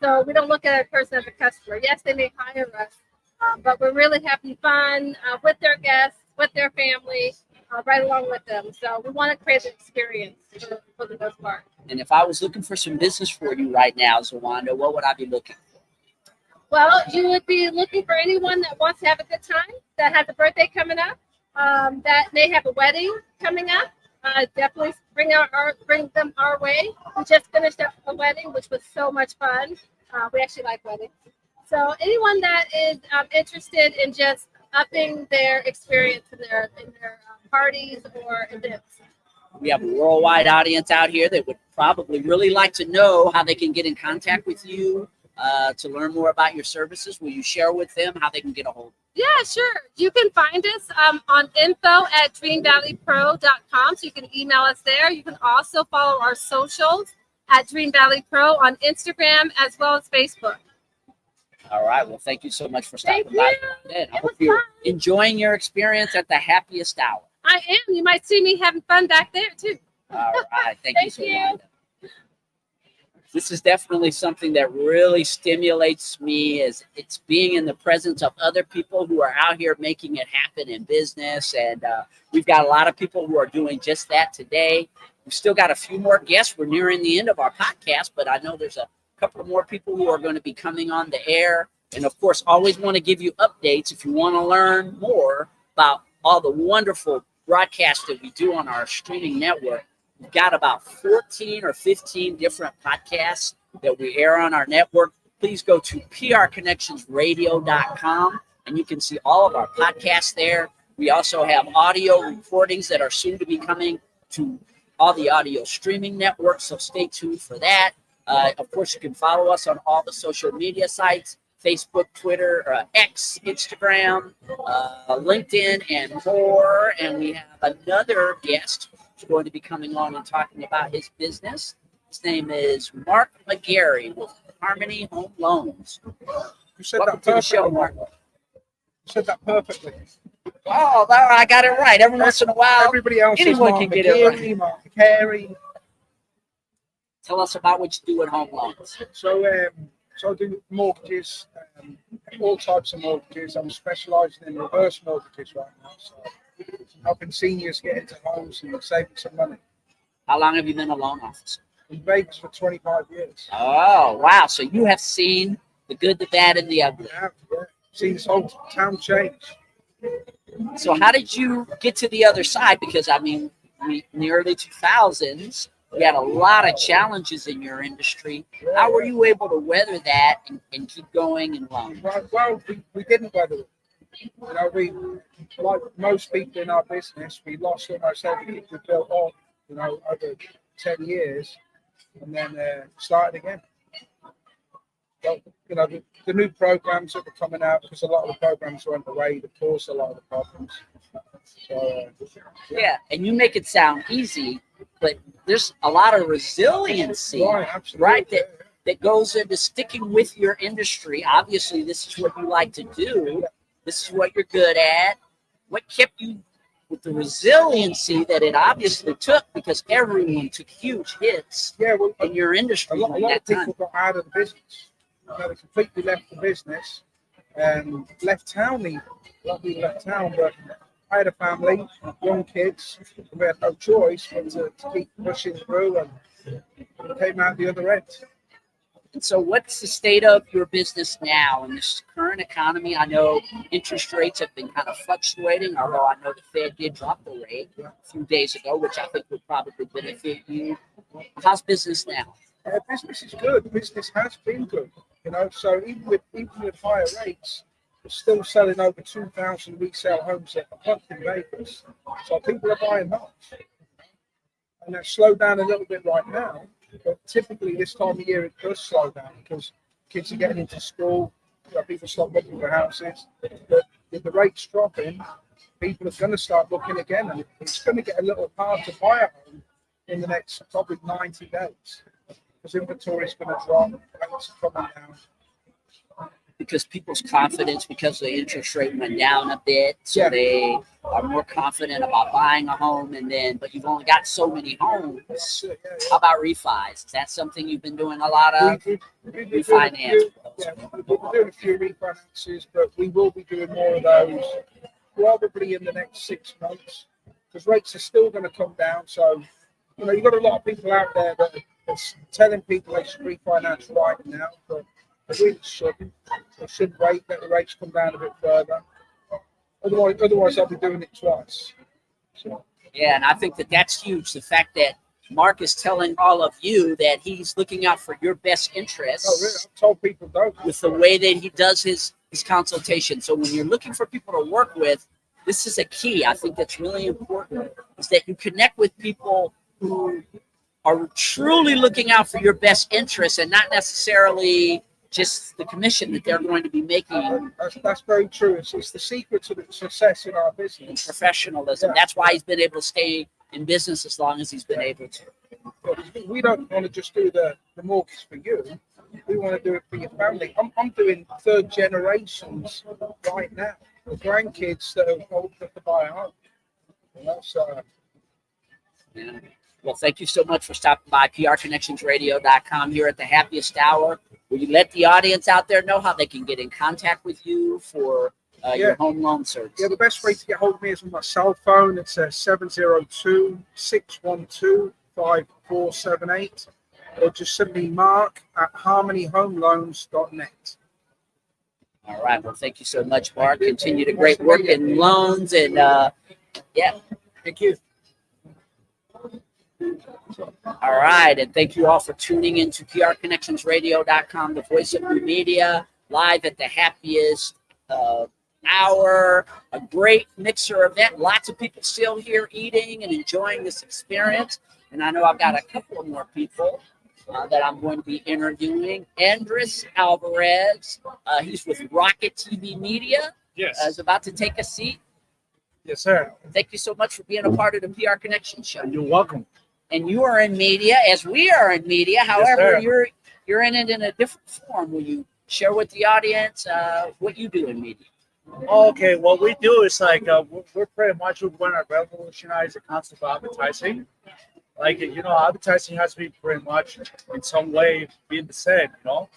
So we don't look at a person as a customer. Yes, they may hire us, but we're really having fun with their guests, with their family, right along with them. So we want to create an experience for the most part. And if I was looking for some business for you right now, Zawanda, what would I be looking for? Well, you would be looking for anyone that wants to have a good time, that has a birthday coming up, that may have a wedding coming up. Definitely bring them our way. We just finished up a wedding, which was so much fun. We actually like weddings. So anyone that is interested in just upping their experience in their parties or events. We have a worldwide audience out here that would probably really like to know how they can get in contact with you to learn more about your services. Will you share with them how they can get a hold of you? Yeah, sure. You can find us on info@dreamvalleypro.com. So you can email us there. You can also follow our socials at Dream Valley Pro on Instagram as well as Facebook. All right. Well, thank you so much for stopping Thank by. you. I hope you're enjoying your experience at the Happiest Hour. I am. You might see me having fun back there too. All right. Thank you Thank so you. much. This is definitely something that really stimulates me, is it's being in the presence of other people who are out here making it happen in business. And we've got a lot of people who are doing just that today. We've still got a few more guests. We're nearing the end of our podcast, but I know there's a couple more people who are going to be coming on the air. And of course, always want to give you updates if you want to learn more about all the wonderful broadcasts that we do on our streaming network. We've got about 14 or 15 different podcasts that we air on our network. Please go to prconnectionsradio.com and you can see all of our podcasts there. We also have audio recordings that are soon to be coming to all the audio streaming networks, so stay tuned for that. Of course, you can follow us on all the social media sites, Facebook, Twitter, X, Instagram, LinkedIn, and more. And we have another guest who's going to be coming on and talking about his business. His name is Mark McGarry with Harmony Home Loans. You said Welcome that to the show, perfectly. Mark. You said that perfectly. Oh, I got it right. Every once in a while, Everybody else anyone is can get it right. Mark McGarry. Tell us about what you do at Home Loans. So I do mortgages, all types of mortgages. I'm specialising in reverse mortgages right now, so helping seniors get into homes and saving some money. How long have you been a loan officer? In Vegas for 25 years. Oh, wow. So you have seen the good, the bad, and the ugly. Yeah. Seen this whole town change. So how did you get to the other side? Because, I mean, in the early 2000s, you had a lot of challenges in your industry. How were you able to weather that and keep going in loan? Well, we didn't weather it. You know, we, like most people in our business, we lost almost everything we built up, you know, over 10 years, and then started again. So, you know, the new programs that were coming out, because a lot of the programs were underway, that caused a lot of the problems. So, yeah, and you make it sound easy, but there's a lot of resiliency, right? That goes into sticking with your industry. Obviously, this is what you like to do. This is what you're good at. What kept you with the resiliency that it obviously took, because everyone took huge hits in your industry. A lot of people got out of the business. You know, they completely left the business and left town even. A lot of people left town, but I had a family, young kids, we had no choice but to keep pushing through, and came out the other end. So what's the state of your business now in this current economy? I know interest rates have been kind of fluctuating, although I know the Fed did drop the rate a few days ago, which I think would probably benefit you. How's business now? Business is good. Business has been good. You know, so even with higher rates, we're still selling over 2,000 resale homes a month in Vegas. So people are buying homes. And that's slowed down a little bit right now. But typically this time of year it does slow down because kids are getting into school, you know, people start looking for houses. But with the rates dropping, people are going to start looking again, and it's going to get a little hard to buy a home in the next probably 90 days because inventory is going to drop, rates are coming down. Because people's confidence, because the interest rate went down a bit, so they are more confident about buying a home. And then, but you've only got so many homes. How about refis? Is that something you've been doing a lot of? Refinance. We've been doing a few refinances, but we will be doing more of those probably in the next 6 months because rates are still going to come down. So, you know, you've got a lot of people out there that are telling people they should refinance right now, but they really shouldn't. They should wait, let the rates come down a bit further. Otherwise I'll be doing it twice. So. Yeah, and I think that that's huge. The fact that Mark is telling all of you that he's looking out for your best interests. Oh, really? I've told people don't. With the way that he does his consultation. So when you're looking for people to work with, this is a key. I think that's really important, is that you connect with people who are truly looking out for your best interests and not necessarily just the commission that they're going to be making. That's very true. It's the secret to the success in our business. Professionalism. Yeah. That's why he's been able to stay in business as long as he's been able to. We don't want to just do the mortgage for you. We want to do it for your family. I'm doing third generations right now. The grandkids that are old enough to buy a home. You know, so. Yeah. Well, thank you so much for stopping by PRConnectionsRadio.com here at the Happiest Hour. Will you let the audience out there know how they can get in contact with you for your home loan service? Yeah, the best way to get hold of me is on my cell phone. It's 702-612-5478. Or just send me Mark at harmonyhomeloans.net. All right. Well, thank you so much, Mark. Continue the great work in loans. And, Thank you. All right, and thank you all for tuning in to PRConnectionsRadio.com, the voice of new media, live at the Happiest Hour, a great mixer event. Lots of people still here eating and enjoying this experience, and I know I've got a couple of more people that I'm going to be interviewing. Andres Alvarez, he's with Rocket TV Media. Yes. Is about to take a seat. Yes, sir. Thank you so much for being a part of the PR Connection show. You're welcome. And you are in media, as we are in media. However, you're in it in a different form. Will you share with the audience what you do in media? Okay, what we do is like we're pretty much going to revolutionize the concept of advertising. Like, you know, advertising has to be pretty much in some way being said, you know.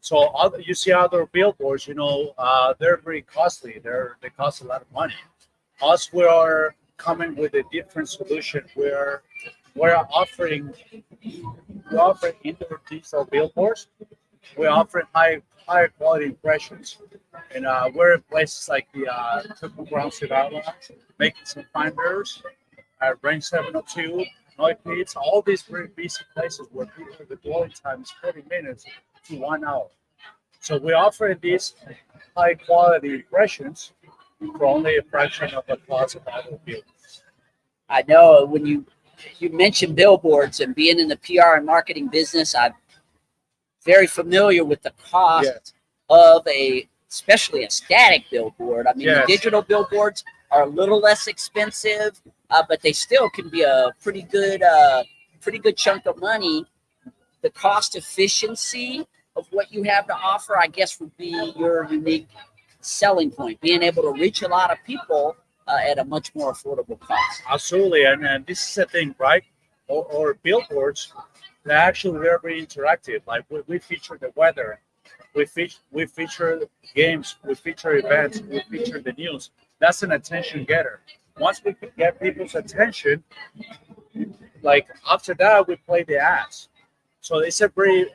So you see other billboards, they're very costly. They cost a lot of money. Us, we are coming with a different solution where we're offering indoor digital billboards. We're offering higher quality impressions, and we're in places like the Triple Ground Cigar making some fine mirrors, Range 702, Noise Pits, all these very busy places where the dwelling time is 30 minutes to 1 hour. So we offer these high quality impressions for only a fraction of the cost of other billboards. I know when you mentioned billboards and being in the PR and marketing business, I'm very familiar with the cost of especially a static billboard. I mean, the digital billboards are a little less expensive, but they still can be a pretty good chunk of money. The cost efficiency of what you have to offer, I guess, would be your unique selling point, being able to reach a lot of people at a much more affordable cost. Absolutely, and this is the thing, right? Or billboards, they're actually very interactive. Like we feature the weather, we feature games, we feature events, we feature the news. That's an attention getter. Once we get people's attention, like after that, we play the ads. So it's a very,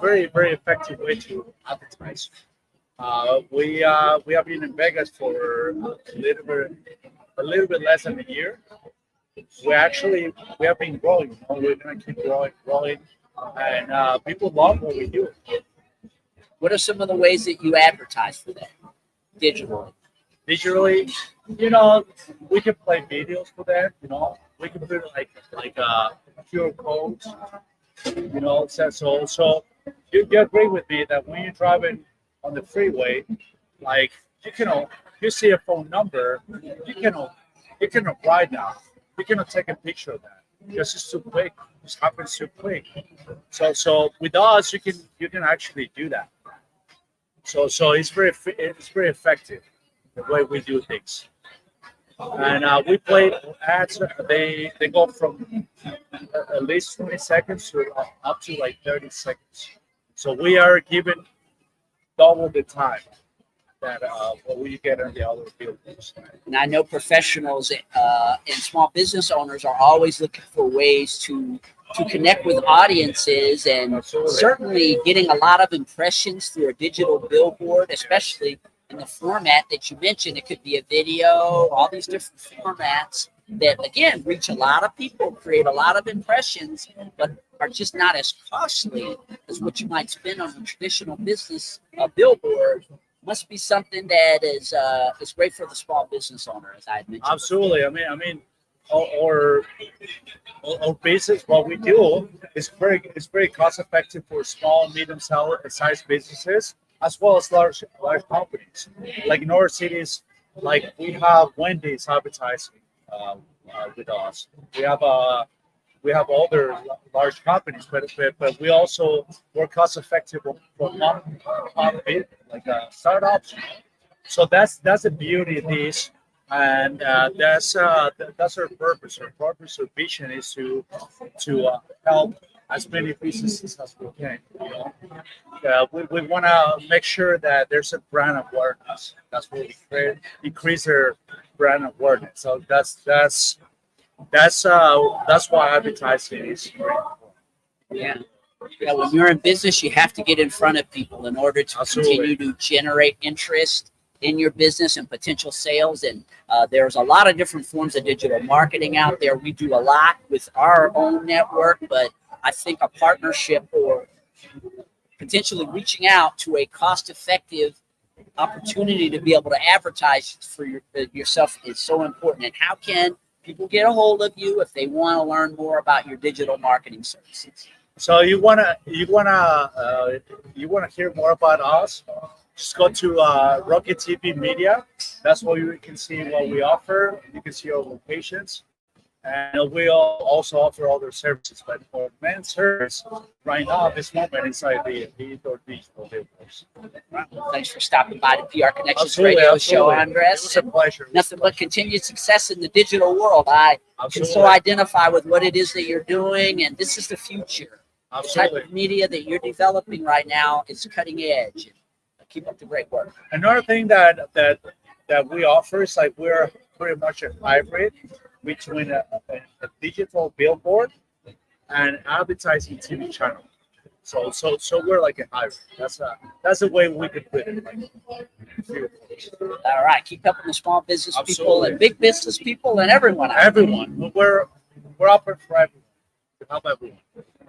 very effective way to advertise. We have been in Vegas for a little bit less than a year. We have been growing. We're gonna keep growing, and people love what we do. What are some of the ways that you advertise for that digitally? Digitally, we can play videos for that. We can put like QR codes. So you agree with me that when you're driving on the freeway, like you see a phone number, you cannot write down. You cannot take a picture of that because it's too quick. It happens too quick. So with us, you can actually do that. So it's very effective the way we do things. And we play ads. They go from at least 20 seconds to up to like 30 seconds. So we are given double the time that what we get on the other billboards. And I know professionals and small business owners are always looking for ways to connect with audiences, and certainly getting a lot of impressions through a digital billboard, especially in the format that you mentioned. It could be a video, all these different formats that, again, reach a lot of people, create a lot of impressions, but are just not as costly as what you might spend on a traditional business billboard. Must be something that is great for the small business owner, as I had mentioned. Absolutely. I mean, our business, what we do is very cost effective for small and medium sized businesses, as well as large companies. Like in our cities, like we have Wendy's advertising with us. We have other large companies, but we also work cost effective for like startups. So that's the beauty of this, and that's our purpose. Our purpose or vision is to help as many businesses as we can. We want to make sure that there's a brand awareness. That's what we create, increase their brand awareness. So that's why advertising is very important. Yeah, when you're in business, you have to get in front of people in order to continue to generate interest in your business and potential sales. And there's a lot of different forms of digital marketing out there. We do a lot with our own network, but I think a partnership or potentially reaching out to a cost-effective opportunity to be able to advertise for yourself is so important. And how can people get a hold of you if they want to learn more about your digital marketing services? So you wanna hear more about us? Just go to Rocket TV Media. That's where you can see what we offer. You can see our locations, and we also offer other services. But our main service right now, at this moment, is the indoor digital billboards. Thanks for stopping by the PR Connections Radio Show, Andres. It was a pleasure. Nothing but continued success in the digital world. I can so identify with what it is that you're doing, and this is the future. Absolutely. type of media that you're developing right now is cutting edge. Keep up the great work. Another thing that we offer is like we're pretty much a hybrid between a digital billboard and advertising TV channel. So we're like a hybrid. That's the way we could put it. All right, keep helping the small business people Absolutely. and big business people and everyone. Everyone. We're open for everyone. To help everyone.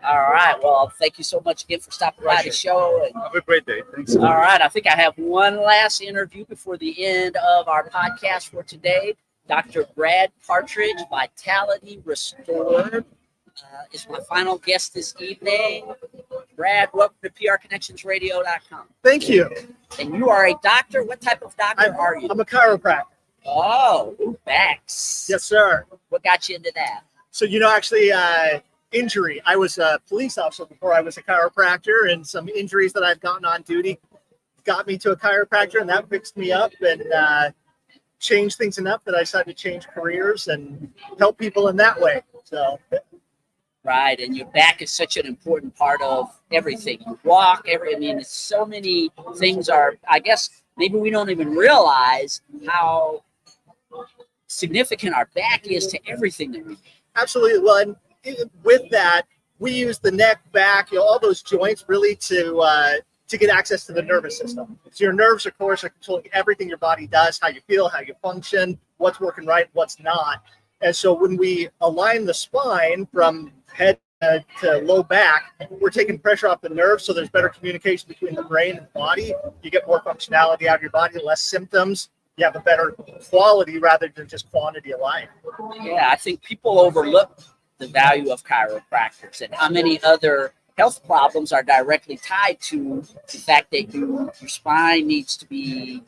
All right. Well, thank you so much again for stopping by the show. And have a great day. Thanks. All right. I think I have one last interview before the end of our podcast for today. Dr. Brad Partridge, Vitality Restored, is my final guest this evening. Brad, welcome to PRConnectionsRadio.com. Thank you. And you are a doctor. What type of doctor are you? I'm a chiropractor. Oh, backs. Yes, sir. What got you into that? So, actually, injury. I was a police officer before I was a chiropractor, and some injuries that I've gotten on duty got me to a chiropractor, and that fixed me up and changed things enough that I decided to change careers and help people in that way. So. Right, and your back is such an important part of everything. You walk, it's so many things are, I guess, maybe we don't even realize how significant our back is to everything that we do. Absolutely. Well, and with that, we use the neck, back, all those joints really to get access to the nervous system. So your nerves, of course, are controlling everything your body does, how you feel, how you function, what's working right, what's not. And so when we align the spine from head to low back, we're taking pressure off the nerves, so there's better communication between the brain and the body. You get more functionality out of your body, less symptoms. You have a better quality rather than just quantity of life. Yeah, I think people overlook the value of chiropractors and how many other health problems are directly tied to the fact that your spine needs to be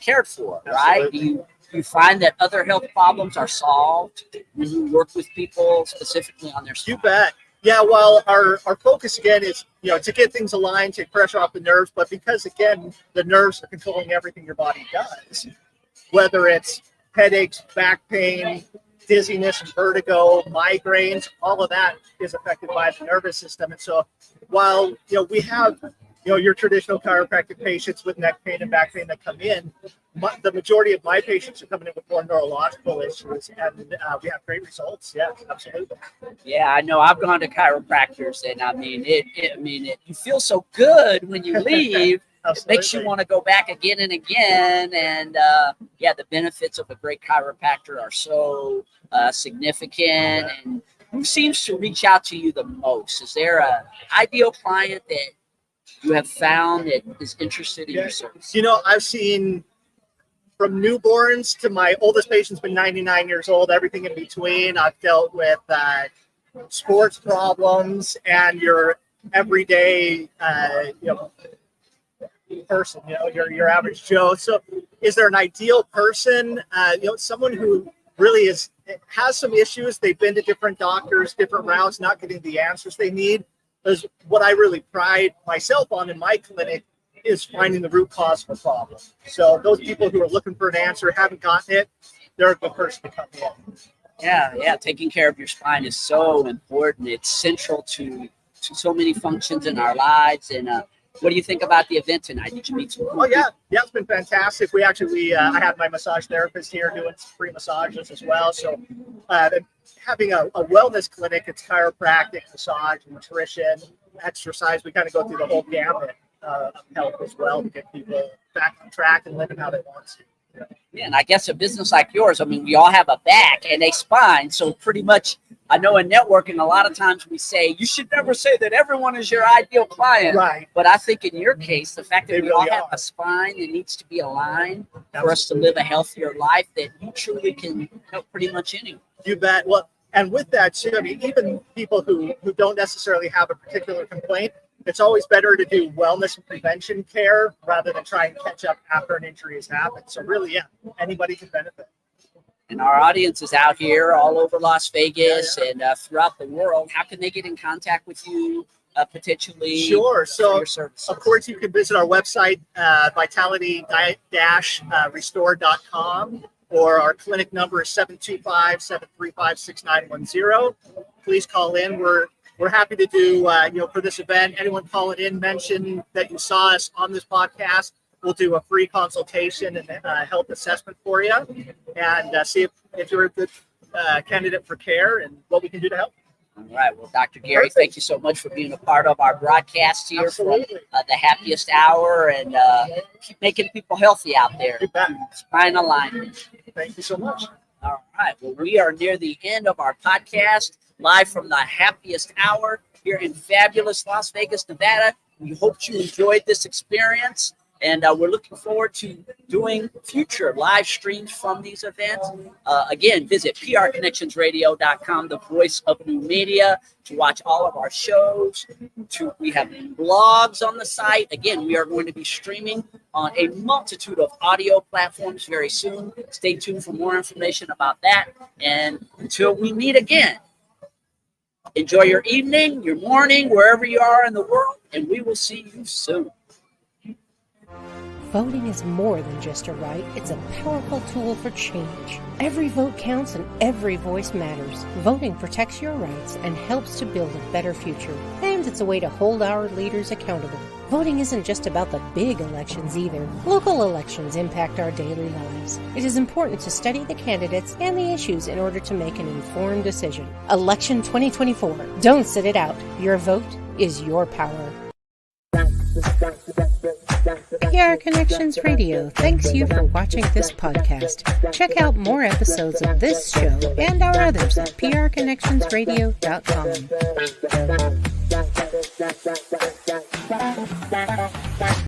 cared for, right? Absolutely. Do you find that other health problems are solved when you work with people specifically on their spine? You bet. Yeah, well, our focus again is, to get things aligned, take pressure off the nerves, but because again, the nerves are controlling everything your body does, whether it's headaches, back pain, dizziness, vertigo, migraines, all of that is affected by the nervous system. And so while, we have, your traditional chiropractic patients with neck pain and back pain that come in, the majority of my patients are coming in with more neurological issues, and we have great results. Yeah, absolutely. Yeah, I know. I've gone to chiropractors, and you feel so good when you leave. It makes you want to go back again and again. And the benefits of a great chiropractor are so significant. And who seems to reach out to you the most? Is there an ideal client that you have found that is interested in your service? I've seen from newborns to my oldest patient's been 99 years old, everything in between. I've dealt with sports problems and your everyday, person, your average Joe. So is there an ideal person, someone who really has some issues? They've been to different doctors, different routes, not getting the answers they need. Is what I really pride myself on in my clinic is finding the root cause of a problem. So those people who are looking for an answer, haven't gotten it, they're a good person to come in. Yeah. Taking care of your spine is so important. It's central to so many functions in our lives. And what do you think about the event tonight? Did you meet some people? Oh yeah, it's been fantastic. I had my massage therapist here doing some free massages as well. So having a wellness clinic, it's chiropractic, massage, nutrition, exercise. We kind of go through the whole gamut of health as well to get people back on track and living how they want to. Yeah, and I guess a business like yours, we all have a back and a spine. So pretty much, I know in networking, a lot of times we say, you should never say that everyone is your ideal client. Right. But I think in your case, the fact that we all have are. a spine that needs to be aligned Absolutely. for us to live a healthier life, that you truly can help pretty much anyone. You bet. Well, and with that too, even people who don't necessarily have a particular complaint, it's always better to do wellness and prevention care rather than try and catch up after an injury has happened. So really, anybody can benefit. And our audience is out here all over Las Vegas and throughout the world. How can they get in contact with you potentially? Sure. So, your services? Of course, you can visit our website, vitality-restore.com, or our clinic number is 725-735-6910. Please call in. We're we're happy to do, for this event. Anyone calling in, mention that you saw us on this podcast. We'll do a free consultation and health assessment for you, and see if you're a good candidate for care and what we can do to help. All right. Well, Dr. Gary, thank you so much for being a part of our broadcast here from the Happiest Hour, and keep making people healthy out there. Fine alignment. Thank you so much. All right. Well, we are near the end of our podcast, live from the Happiest Hour here in fabulous Las Vegas, Nevada. We hope you enjoyed this experience, and we're looking forward to doing future live streams from these events. Again, visit prconnectionsradio.com, the voice of new media, to watch all of our shows. We have blogs on the site. Again, we are going to be streaming on a multitude of audio platforms very soon. Stay tuned for more information about that. And until we meet again, enjoy your evening, your morning, wherever you are in the world, and we will see you soon. Voting is more than just a right, it's a powerful tool for change. Every vote counts and every voice matters. Voting protects your rights and helps to build a better future. And it's a way to hold our leaders accountable. Voting isn't just about the big elections either. Local elections impact our daily lives. It is important to study the candidates and the issues in order to make an informed decision. Election 2024. Don't sit it out. Your vote is your power. PR Connections Radio thanks you for watching this podcast. Check out more episodes of this show and our others at prconnectionsradio.com.